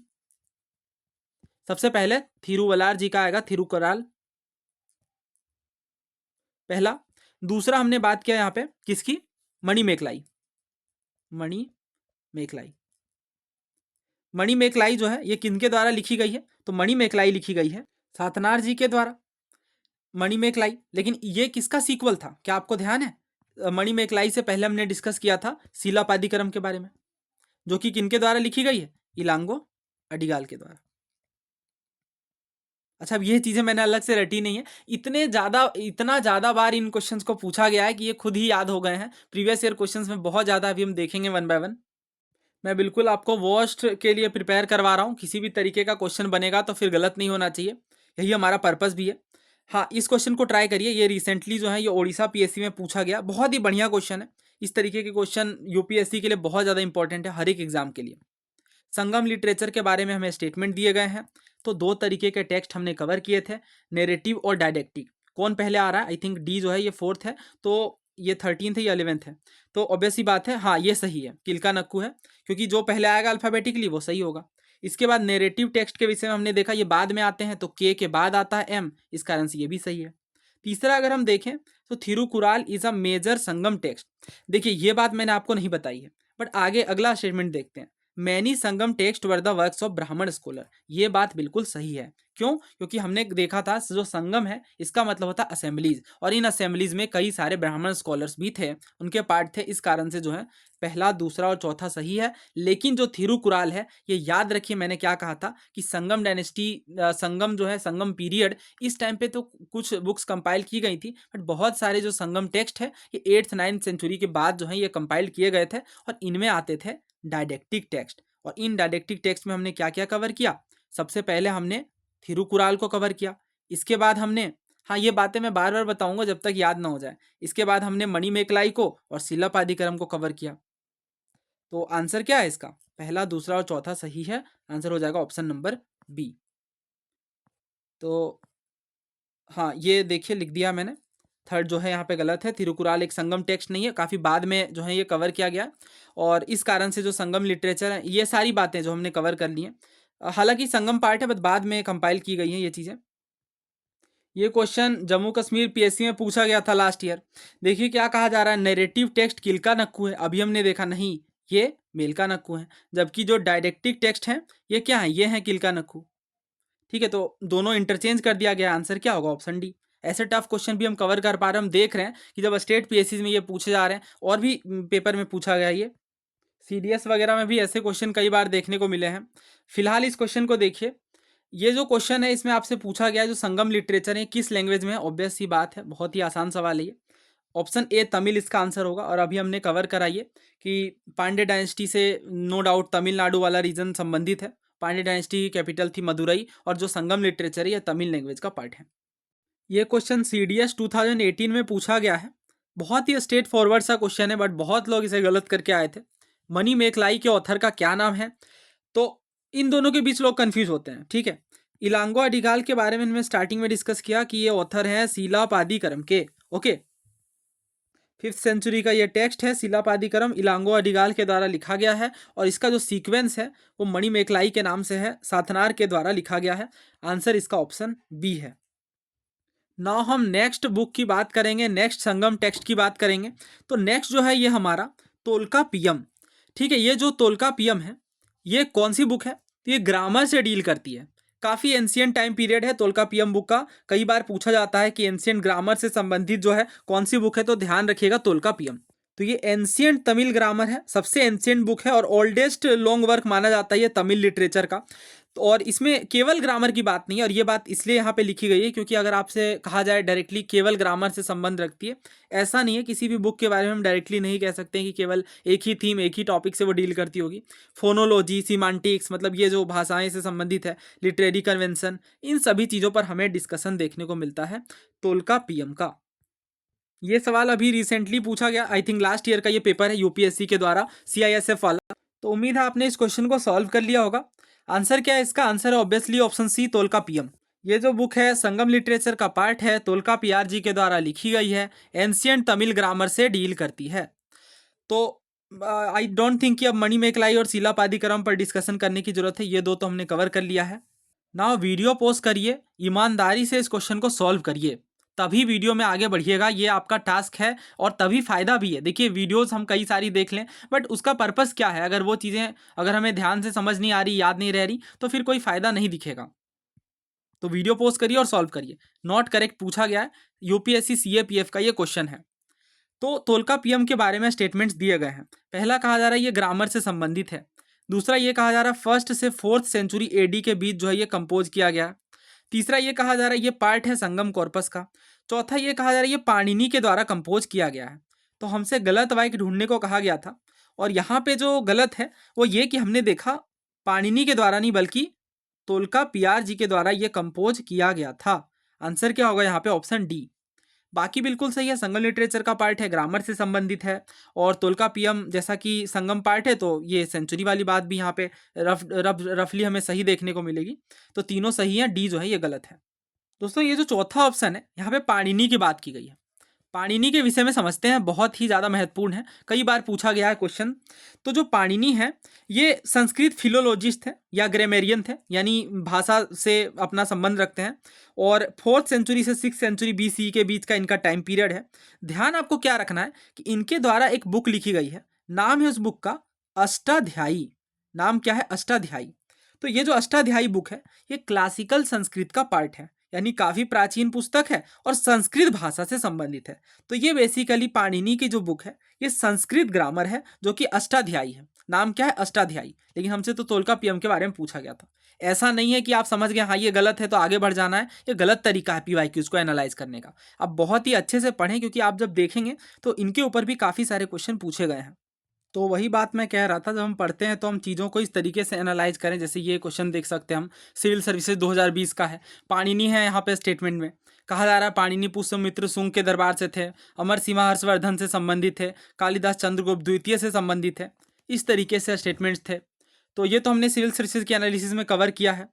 सबसे पहले थिरुवलार जी का आएगा, थिरुकुराल पहला। दूसरा हमने बात किया यहाँ पे किसकी, मणिमेखलाई। मणिमेखलाई, मणिमेखलाई जो है ये किनके द्वारा लिखी गई है, तो मणिमेखलाई लिखी गई है सातनार जी के द्वारा, मणिमेखलाई। लेकिन ये किसका सीक्वल था, क्या आपको ध्यान है? मणिमेखलाई से पहले हमने डिस्कस किया था शिलापादिकरम के बारे में, जो कि किनके द्वारा लिखी गई है, इलांगो अडिगाल के द्वारा। अच्छा, अब ये चीजें मैंने अलग से रटी नहीं है, इतना ज्यादा बार इन क्वेश्चंस को पूछा गया है कि ये खुद ही याद हो गए हैं। प्रीवियस ईयर क्वेश्चंस में बहुत ज्यादा अभी हम देखेंगे वन बाय वन। मैं बिल्कुल आपको वर्स्ट के लिए प्रिपेयर करवा रहा हूँ, किसी भी तरीके का क्वेश्चन बनेगा तो फिर गलत नहीं होना चाहिए, यही हमारा पर्पस भी है। हाँ, इस क्वेश्चन को ट्राई करिए, ये रिसेंटली जो है ये ओडिशा पीएससी में पूछा गया, बहुत ही बढ़िया क्वेश्चन है। इस तरीके के क्वेश्चन यूपीएससी के लिए बहुत ज़्यादा इंपॉर्टेंट है, हर एक एग्जाम के लिए। संगम लिटरेचर के बारे में हमें स्टेटमेंट दिए गए हैं। तो दो तरीके के टेक्स्ट हमने कवर किए थे, नेरेटिव और डायडेक्टिक। कौन पहले आ रहा है, आई थिंक डी जो है ये 4th है, तो ये 13th है, ये 11th है। तो ऑब्वियस ही बात है, हाँ ये सही है, किलका नक्कू है, क्योंकि जो पहले आएगा अल्फाबेटिकली वो सही होगा। इसके बाद नेरेटिव टेक्स्ट के विषय में हमने देखा ये बाद में आते हैं, तो के बाद आता है एम, इस कारण से ये भी सही है। तीसरा अगर हम देखें तो Thirukkural is a major Sangam text. देखिए ये बात मैंने आपको नहीं बताई है, बट आगे अगला स्टेटमेंट देखते हैं। Many Sangam text were the works of ब्राह्मण स्कॉलर। ये बात बिल्कुल सही है, क्यों? क्योंकि हमने देखा था जो संगम है इसका मतलब होता है असेंबलीज, और इन असेंबलीज में कई सारे ब्राह्मण स्कॉलर्स भी थे, उनके पार्ट थे, इस कारण से जो है पहला, दूसरा और चौथा सही है। लेकिन जो थिरुकुराल है, ये याद रखिए मैंने क्या कहा था कि संगम डायनेस्टी, संगम जो है, संगम पीरियड, इस टाइम पे तो कुछ बुक्स कंपाइल की गई थी, बट बहुत सारे जो संगम टेक्स्ट है ये 8th 9th सेंचुरी के बाद जो है ये कंपाइल किए गए थे, और इनमें आते थे डायडेक्टिक टेक्स्ट। और इन डायडेक्टिक टेक्स्ट में हमने क्या क्या कवर किया, सबसे पहले हमने थिरुकुराल को कवर किया, इसके बाद हमने, हाँ ये बातें मैं बार बार बताऊंगा जब तक याद ना हो जाए, इसके बाद हमने मणिमेखलाई को और शिलापादिकरम को कवर किया। तो आंसर क्या है इसका, पहला, दूसरा और चौथा सही है, आंसर हो जाएगा ऑप्शन नंबर बी। तो हाँ ये देखिए लिख दिया मैंने, थर्ड जो है यहाँ पे गलत है, थिरुकुराल एक संगम टेक्स्ट नहीं है, काफ़ी बाद में जो है ये कवर किया गया, और इस कारण से जो संगम लिटरेचर है, ये सारी बातें जो हमने कवर कर ली हैं, हालांकि संगम पार्ट है बट बाद में कंपाइल की गई हैं ये चीज़ें। ये क्वेश्चन जम्मू कश्मीर पीएससी में पूछा गया था लास्ट ईयर। देखिए क्या कहा जा रहा है, नैरेटिव टेक्स्ट किलका नक्कू है, अभी हमने देखा नहीं, ये मेलका नक्कू है, जबकि जो डायडेक्टिक टेक्स्ट है ये क्या है, ये है किलका नक्कू। ठीक है, तो दोनों इंटरचेंज कर दिया गया, आंसर क्या होगा, ऑप्शन डी। ऐसे टफ क्वेश्चन भी हम कवर कर पा रहे हैं, हम देख रहे हैं कि जब स्टेट पीएससी में ये पूछे जा रहे हैं, और भी पेपर में पूछा गया, ये सीडीएस वगैरह में भी ऐसे क्वेश्चन कई बार देखने को मिले हैं। फिलहाल इस क्वेश्चन को देखिए, ये जो क्वेश्चन है इसमें आपसे पूछा गया है जो संगम लिटरेचर है किस लैंग्वेज में है, ऑब्वियस सी बात है, बहुत ही आसान सवाल है ये। ऑप्शन ए तमिल इसका आंसर होगा, और अभी हमने कवर कराइए कि पांड्य डायनेस्टी से नो डाउट तमिलनाडु वाला रीजन संबंधित है, पांड्य डायनेस्टी की कैपिटल थी मदुरई, और जो संगम लिटरेचर है ये तमिल लैंग्वेज का पार्ट है। ये क्वेश्चन सीडीएस 2018 में पूछा गया है, बहुत ही स्ट्रेट फॉरवर्ड सा क्वेश्चन है, बट बहुत लोग इसे गलत करके आए थे। मणिमेखलाई के ऑथर का क्या नाम है, तो इन दोनों के बीच लोग कंफ्यूज होते हैं, ठीक है। इलांगो अडिगाल के बारे में मैंने स्टार्टिंग में डिस्कस किया कि ये ऑथर है शिलापादिकरम के, ओके, 5th सेंचुरी का ये टेक्स्ट है शिलापादिकरम, इलांगो अडिगाल के द्वारा लिखा गया है, और इसका जो सीक्वेंस है वो मणिमेखलाई के नाम से है, सातनार के द्वारा लिखा गया है, आंसर इसका ऑप्शन बी है। नाउ हम नेक्स्ट बुक की बात करेंगे, नेक्स्ट संगम टेक्स्ट की बात करेंगे। तो नेक्स्ट जो है ये हमारा तोल्कापियम, ठीक है। ये जो तोल्कापियम है ये कौन सी बुक है, तो ये ग्रामर से डील करती है, काफ़ी एंशियंट टाइम पीरियड है तोल्कापियम बुक का, कई बार पूछा जाता है कि एंशियंट ग्रामर से संबंधित जो है कौन सी बुक है, तो ध्यान रखिएगा तोल्कापियम। तो ये एंशियंट तमिल ग्रामर है, सबसे एंशियंट बुक है, और ओल्डेस्ट लॉन्ग वर्क माना जाता है ये तमिल लिटरेचर का। तो और इसमें केवल ग्रामर की बात नहीं है, और ये बात इसलिए यहाँ पे लिखी गई है क्योंकि अगर आपसे कहा जाए डायरेक्टली केवल ग्रामर से संबंध रखती है, ऐसा नहीं है, किसी भी बुक के बारे में हम डायरेक्टली नहीं कह सकते कि केवल एक ही थीम, एक ही टॉपिक से वो डील करती होगी। फोनोलॉजी, सीमांटिक्स, मतलब ये जो भाषाएं से संबंधित है, लिटरेरी कन्वेंशन, इन सभी चीज़ों पर हमें डिस्कशन देखने को मिलता है तोल्कापियम का। ये सवाल अभी रिसेंटली पूछा गया, आई थिंक लास्ट ईयर का ये पेपर है यूपीएससी के द्वारा, सीआईएसएफ वाला। तो उम्मीद है आपने इस क्वेश्चन को सॉल्व कर लिया होगा। आंसर क्या है इसका, आंसर है ऑब्वियसली ऑप्शन सी तोल्कापियम। ये जो बुक है संगम लिटरेचर का पार्ट है, तोल्कापियार जी के द्वारा लिखी गई है, एंशियंट तमिल ग्रामर से डील करती है। तो आई डोंट थिंक कि अब मणिमेकलाई और शिलापादिकरम पर डिस्कशन करने की जरूरत है, ये दो तो हमने कवर कर लिया है। नाउ वीडियो पोस्ट करिए, ईमानदारी से इस क्वेश्चन को सॉल्व करिए, तभी वीडियो में आगे बढ़िएगा, ये आपका टास्क है और तभी फायदा भी है। देखिए वीडियोस हम कई सारी देख लें, बट उसका पर्पस क्या है, अगर वो चीज़ें अगर हमें ध्यान से समझ नहीं आ रही, याद नहीं रह रही, तो फिर कोई फायदा नहीं दिखेगा। तो वीडियो पोस्ट करिए और सॉल्व करिए। नॉट करेक्ट पूछा गया है, यूपीएससी सीएपीएफ का ये क्वेश्चन है। तो तोल्का पीएम के बारे में स्टेटमेंट्स दिए गए हैं। पहला कहा जा रहा है ये ग्रामर से संबंधित है। दूसरा ये कहा जा रहा है फर्स्ट से 4th सेंचुरी एडी के बीच जो है ये कंपोज किया गया है। तीसरा ये कहा जा रहा है ये पार्ट है संगम कॉर्पस का। चौथा ये कहा जा रहा है ये पाणिनि के द्वारा कंपोज किया गया है। तो हमसे गलत वाक्य ढूंढने को कहा गया था, और यहाँ पे जो गलत है वो ये कि हमने देखा पाणिनि के द्वारा नहीं बल्कि तोल्का पियार जी के द्वारा ये कंपोज किया गया था। आंसर क्या होगा यहाँ पे? Option D. बाकी बिल्कुल सही है, संगम लिटरेचर का पार्ट है, ग्रामर से संबंधित है, और तोल्का पीएम जैसा कि संगम पार्ट है तो ये सेंचुरी वाली बात भी यहाँ पे रफली हमें सही देखने को मिलेगी। तो तीनों सही है, डी जो है ये गलत है। दोस्तों ये जो चौथा ऑप्शन है यहाँ पे पाणिनि की बात की गई है। पाणिनि के विषय में समझते हैं, बहुत ही ज़्यादा महत्वपूर्ण है, कई बार पूछा गया है क्वेश्चन। तो जो पाणिनि है ये संस्कृत फिलोलॉजिस्ट थे या ग्रामेरियन थे, यानी भाषा से अपना संबंध रखते हैं, और 4th सेंचुरी से 6th सेंचुरी बीसी के बीच का इनका टाइम पीरियड है। ध्यान आपको क्या रखना है कि इनके द्वारा एक बुक लिखी गई है, नाम है उस बुक का अष्टाध्यायी। नाम क्या है? अष्टाध्यायी। तो ये जो अष्टाध्यायी बुक है ये क्लासिकल संस्कृत का पार्ट है, यानी काफ़ी प्राचीन पुस्तक है और संस्कृत भाषा से संबंधित है। तो ये बेसिकली पाणिनि की जो बुक है ये संस्कृत ग्रामर है जो कि अष्टाध्यायी है। नाम क्या है? अष्टाध्यायी। लेकिन हमसे तो तोल्का पीएम के बारे में पूछा गया था। ऐसा नहीं है कि आप समझ गए हाँ ये गलत है तो आगे बढ़ जाना है, ये गलत तरीका है पीवाईक्यूज को एनालाइज करने का। आप बहुत ही अच्छे से पढ़ें, क्योंकि आप जब देखेंगे तो इनके ऊपर भी काफ़ी सारे क्वेश्चन पूछे गए हैं। तो वही बात मैं कह रहा था, जब हम पढ़ते हैं तो हम चीज़ों को इस तरीके से एनालाइज करें। जैसे ये क्वेश्चन देख सकते हैं हम, सिविल सर्विसेज 2020 का है, पाणिनि है यहाँ पे स्टेटमेंट में। कहा जा रहा है पाणिनि पुष्यमित्र शुंग के दरबार से थे, अमर सिम्हा हर्षवर्धन से संबंधित थे, कालिदास चंद्रगुप्त द्वितीय से संबंधित है। इस तरीके से स्टेटमेंट्स थे। तो ये तो हमने सिविल सर्विसेज के एनालिसिस में कवर किया है।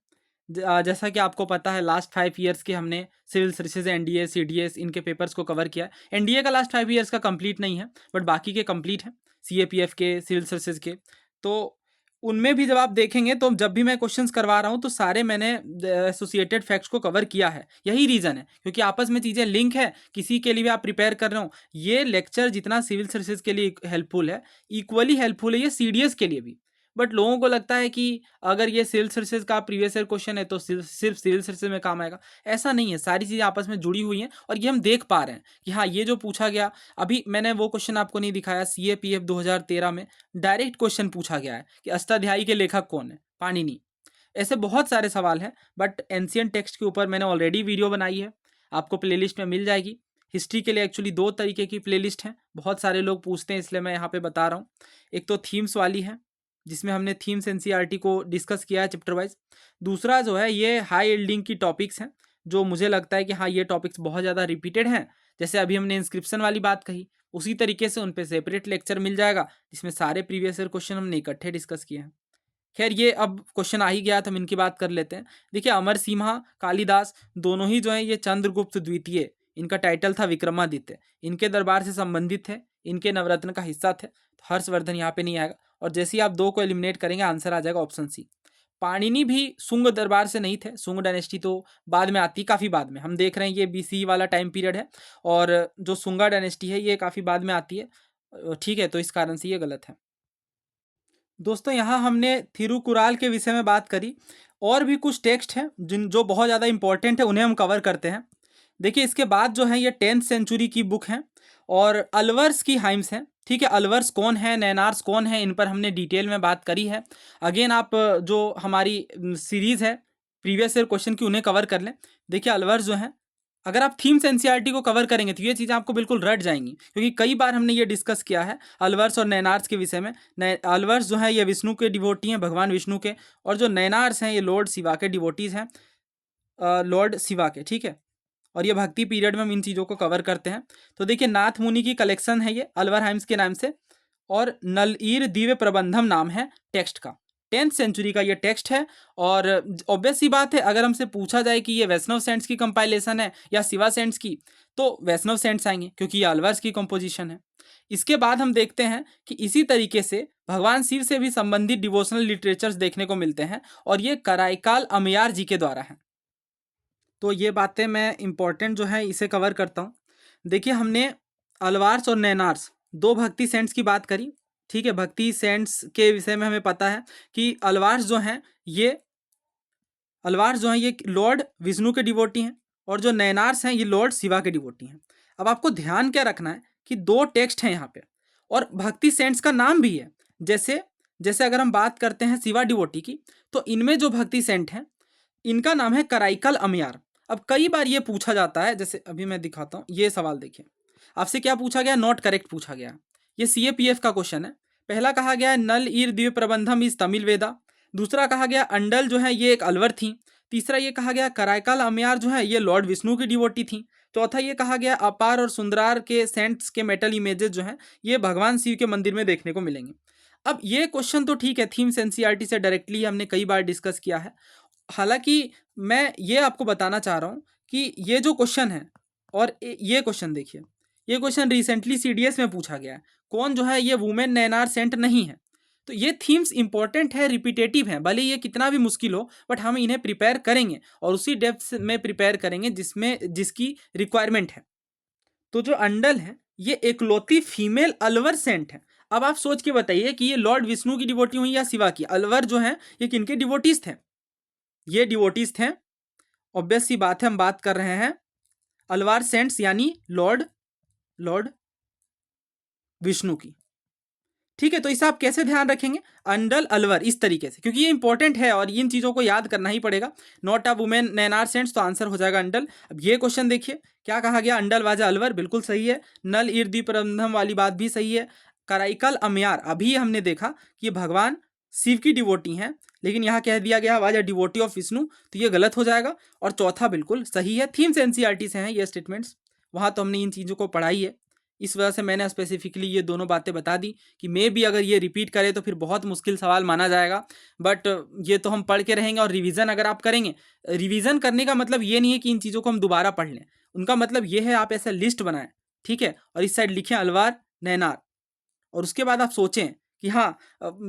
जैसा कि आपको पता है लास्ट 5 ईयर्स के हमने सिविल सर्विसेज, एनडीए, सीडीएस, इनके पेपर्स को कवर किया है। एनडीए का लास्ट 5 ईयर्स का कंप्लीट नहीं है, बट बाकी के कंप्लीट है, सीएपीएफ के, सिविल सर्विसेज के। तो उनमें भी जब आप देखेंगे तो जब भी मैं क्वेश्चंस करवा रहा हूँ तो सारे मैंने एसोसिएटेड फैक्ट्स को कवर किया है। यही रीज़न है, क्योंकि आपस में चीज़ें लिंक है। किसी के लिए भी आप प्रिपेयर कर रहे हो, ये लेक्चर जितना सिविल सर्विसेज के लिए हेल्पफुल है, इक्वली हेल्पफुल है ये सीडीएस के लिए भी। बट लोगों को लगता है कि अगर ये सिविल सर्विसेज का प्रीवियस ईयर क्वेश्चन है तो सिर्फ सिविल सर्विसेज में काम आएगा। ऐसा नहीं है, सारी चीज़ें आपस में जुड़ी हुई हैं, और ये हम देख पा रहे हैं कि हाँ ये जो पूछा गया, अभी मैंने वो क्वेश्चन आपको नहीं दिखाया, सीएपीएफ 2013 में डायरेक्ट क्वेश्चन पूछा गया है कि अष्टाध्यायी के लेखक कौन है? पाणिनि। ऐसे बहुत सारे सवाल हैं, बट एंशिएंट टेक्स्ट के ऊपर मैंने ऑलरेडी वीडियो बनाई है, आपको प्लेलिस्ट में मिल जाएगी। हिस्ट्री के लिए एक्चुअली 2 तरीके की प्लेलिस्ट हैं, बहुत सारे लोग पूछते हैं इसलिए मैं यहाँ पे बता रहा हूँ। एक तो थीम्स वाली है, जिसमें हमने थीम्स एनसीईआरटी को डिस्कस किया है चैप्टर वाइज। दूसरा जो है ये हाई यील्डिंग की टॉपिक्स हैं, जो मुझे लगता है कि हाँ ये टॉपिक्स बहुत ज़्यादा रिपीटेड हैं। जैसे अभी हमने इंस्क्रिप्शन वाली बात कही, उसी तरीके से उन पे सेपरेट लेक्चर मिल जाएगा, जिसमें सारे प्रीवियस ईयर क्वेश्चन हमने इकट्ठे डिस्कस किए हैं। खैर ये अब क्वेश्चन आ ही गया तो हम इनकी बात कर लेते हैं। देखिए अमर सिम्हा, कालिदास दोनों ही जो है ये चंद्रगुप्त द्वितीय, इनका टाइटल था विक्रमादित्य, इनके दरबार से संबंधित थे, इनके नवरत्न का हिस्सा थे। तो हर्षवर्धन यहाँ पे नहीं आएगा, और जैसे ही आप 2 को एलिमिनेट करेंगे आंसर आ जाएगा ऑप्शन सी। पाणिनि भी शुंग दरबार से नहीं थे, शुंग डायनेस्टी तो बाद में आती, काफ़ी बाद में। हम देख रहे हैं ये बीसी वाला टाइम पीरियड है, और जो शुंगा डायनेस्टी है ये काफ़ी बाद में आती है। ठीक है, तो इस कारण से ये गलत है। दोस्तों यहाँ हमने थिरुकुराल के विषय में बात करी, और भी कुछ टेक्स्ट हैं जो बहुत ज़्यादा इंपॉर्टेंट है, उन्हें हम कवर करते हैं। देखिए इसके बाद जो है ये 10th सेंचुरी की बुक हैं, और अलवर्स की हाइम्स हैं। ठीक है, अलवर्स कौन है, नैनार्स कौन है, इन पर हमने डिटेल में बात करी है। अगेन आप जो हमारी सीरीज़ है प्रीवियस ईयर क्वेश्चन की, उन्हें कवर कर लें। देखिए अलवर्स जो हैं, अगर आप थीम्स एनसीईआरटी को कवर करेंगे तो ये चीज़ें आपको बिल्कुल रट जाएंगी, क्योंकि कई बार हमने ये डिस्कस किया है अलवर्स और नैनार्स के विषय में। अलवर्स जो है ये विष्णु के डिवोटी हैं, भगवान विष्णु के, और जो नैनार्स हैं ये लॉर्ड शिवा के डिवोटीज़ हैं, लॉर्ड शिवा के। ठीक है, और ये भक्ति पीरियड में हम इन चीज़ों को कवर करते हैं। तो देखिए नाथ मुनि की कलेक्शन है ये, अलवर हाइम्स के नाम से, और नलईर दिव्य प्रबंधम नाम है टेक्स्ट का। 10th सेंचुरी का ये टेक्स्ट है। और ऑब्वियस सी बात है, अगर हमसे पूछा जाए कि ये वैष्णव सेंट्स की कंपाइलेशन है या शिवा सेंट्स की, तो वैष्णव सेंट्स आएंगे क्योंकि ये अलवर्स की कंपोजिशन है। इसके बाद हम देखते हैं कि इसी तरीके से भगवान शिव से भी संबंधित डिवोशनल लिटरेचर्स देखने को मिलते हैं, और ये कराईकाल अमयार जी के द्वारा है। तो ये बातें मैं इंपॉर्टेंट जो है इसे कवर करता हूँ। देखिए, हमने अलवार्स और नैनार्स दो भक्ति सेंट्स की बात करी। ठीक है, भक्ति सेंट्स के विषय में हमें पता है कि अलवार्स जो हैं ये लॉर्ड विष्णु के डिवोटी हैं, और जो नैनार्स हैं ये लॉर्ड शिवा के डिवोटी हैं। अब आपको ध्यान क्या रखना है कि दो टेक्स्ट हैं यहाँ पे, और भक्ति सेंट्स का नाम भी है। जैसे जैसे अगर हम बात करते हैं शिवा डिवोटी की, तो इनमें जो भक्ति सेंट हैं इनका नाम है कराईकल अमयार। अब कई बार ये पूछा जाता है, जैसे अभी मैं दिखाता हूँ, ये सवाल देखिए, आपसे क्या पूछा गया, नॉट करेक्ट पूछा गया। ये CAPF का क्वेश्चन है। पहला कहा गया नल ईर दिव्य प्रबंधम इस तमिल वेदा। दूसरा कहा गया अंडल जो है ये एक अलवर थी। तीसरा ये कहा गया कराईकाल अमयार जो है ये लॉर्ड विष्णु की डिवोटी थी। चौथा ये कहा गया अपार और सुंदरार के सेंट्स के मेटल इमेजेस जो हैं ये भगवान शिव के मंदिर में देखने को मिलेंगे। अब ये क्वेश्चन तो ठीक है, थीम्स NCERT से डायरेक्टली हमने कई बार डिस्कस किया है। हालांकि मैं ये आपको बताना चाह रहा हूँ कि ये जो क्वेश्चन है, और ये क्वेश्चन देखिए, ये क्वेश्चन रिसेंटली CDS में पूछा गया है, कौन जो है ये वुमेन नैनार सेंट नहीं है। तो ये थीम्स इंपॉर्टेंट है, रिपीटेटिव है, भले ये कितना भी मुश्किल हो, बट हम इन्हें प्रिपेयर करेंगे और उसी डेप्थ में प्रिपेयर करेंगे जिसकी रिक्वायरमेंट है। तो जो अंडल है ये एकलौती फीमेल अलवर सेंट है। अब आप सोच के बताइए कि ये लॉर्ड विष्णु की डिवोटी हुई या शिवा की। अलवर जो है ये किनके डिवोटीज थे, ये डिवोटीज थे, ऑब्वियस सी बात है, हम बात कर रहे हैं अलवार सेंट्स यानी लॉर्ड विष्णु की। ठीक है, तो इसे आप कैसे ध्यान रखेंगे, अंडल अलवर, इस तरीके से, क्योंकि ये इंपॉर्टेंट है और इन चीज़ों को याद करना ही पड़ेगा। Not a women Nayanar saints, तो आंसर हो जाएगा अंडल। अब ये क्वेश्चन देखिए, क्या कहा गया, अंडल वाजा अलवर, बिल्कुल सही है। नल इर्दी प्रबंधम वाली बात भी सही है। कराईकल अमयार, अभी हमने देखा कि भगवान शिव की डिवोटी हैं, लेकिन यहाँ कह दिया गया was a devotee of Vishnu, तो ये गलत हो जाएगा। और चौथा बिल्कुल सही है, थीम्स NCERT से हैं ये स्टेटमेंट्स, वहाँ तो हमने इन चीज़ों को पढ़ाई है, इस वजह से मैंने स्पेसिफिकली ये दोनों बातें बता दी कि मे भी अगर ये रिपीट करे तो फिर बहुत मुश्किल सवाल माना जाएगा। बट ये तो हम पढ़ के रहेंगे, और रिवीजन अगर आप करेंगे, रिवीजन करने का मतलब ये नहीं है कि इन चीज़ों को हम दोबारा पढ़ लें, उनका मतलब ये है आप ऐसा लिस्ट बनाएं, ठीक है, और इस साइड लिखें अलवार नैनार, और उसके बाद आप सोचें कि हाँ,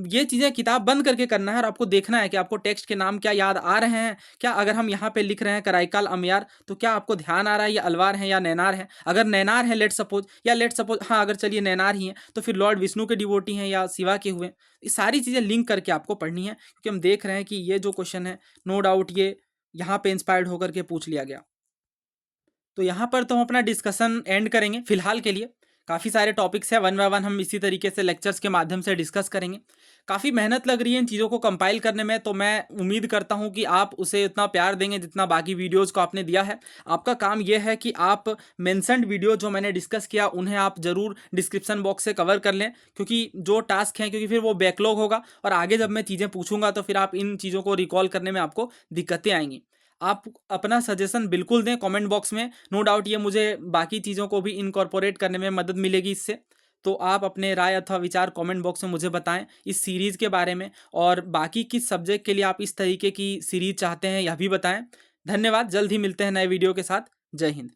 ये चीज़ें किताब बंद करके करना है, और आपको देखना है कि आपको टेक्स्ट के नाम क्या याद आ रहे हैं क्या। अगर हम यहाँ पे लिख रहे हैं कराईकाल अमयार, तो क्या आपको ध्यान आ रहा है ये अलवार है या नैनार है। अगर नैनार है लेट सपोज हाँ, अगर चलिए नैनार ही है, तो फिर लॉर्ड विष्णु के डिवोटी हैं या शिवा के हुए। ये सारी चीज़ें लिंक करके आपको पढ़नी है, क्योंकि हम देख रहे हैं कि ये जो क्वेश्चन है, नो डाउट ये यहाँ पे इंस्पायर्ड होकर के पूछ लिया गया। तो यहाँ पर तो हम अपना डिस्कशन एंड करेंगे फिलहाल के लिए। काफ़ी सारे टॉपिक्स हैं, वन बाय वन हम इसी तरीके से लेक्चर्स के माध्यम से डिस्कस करेंगे। काफ़ी मेहनत लग रही है इन चीज़ों को कंपाइल करने में, तो मैं उम्मीद करता हूँ कि आप उसे उतना प्यार देंगे जितना बाकी वीडियोज़ को आपने दिया है। आपका काम यह है कि आप मेंशन्ड वीडियो जो मैंने डिस्कस किया उन्हें आप ज़रूर डिस्क्रिप्शन बॉक्स से कवर कर लें, क्योंकि जो टास्क हैं, क्योंकि फिर वो बैकलॉग होगा और आगे जब मैं चीज़ें पूछूंगा तो फिर आप इन चीज़ों को रिकॉल करने में आपको दिक्कतें आएंगी। आप अपना सजेशन बिल्कुल दें कमेंट बॉक्स में, नो डाउट ये मुझे बाकी चीज़ों को भी इनकॉर्पोरेट करने में मदद मिलेगी इससे। तो आप अपने राय अथवा विचार कमेंट बॉक्स में मुझे बताएं इस सीरीज़ के बारे में, और बाकी किस सब्जेक्ट के लिए आप इस तरीके की सीरीज चाहते हैं यह भी बताएं। धन्यवाद, जल्द ही मिलते हैं नए वीडियो के साथ। जय हिंद।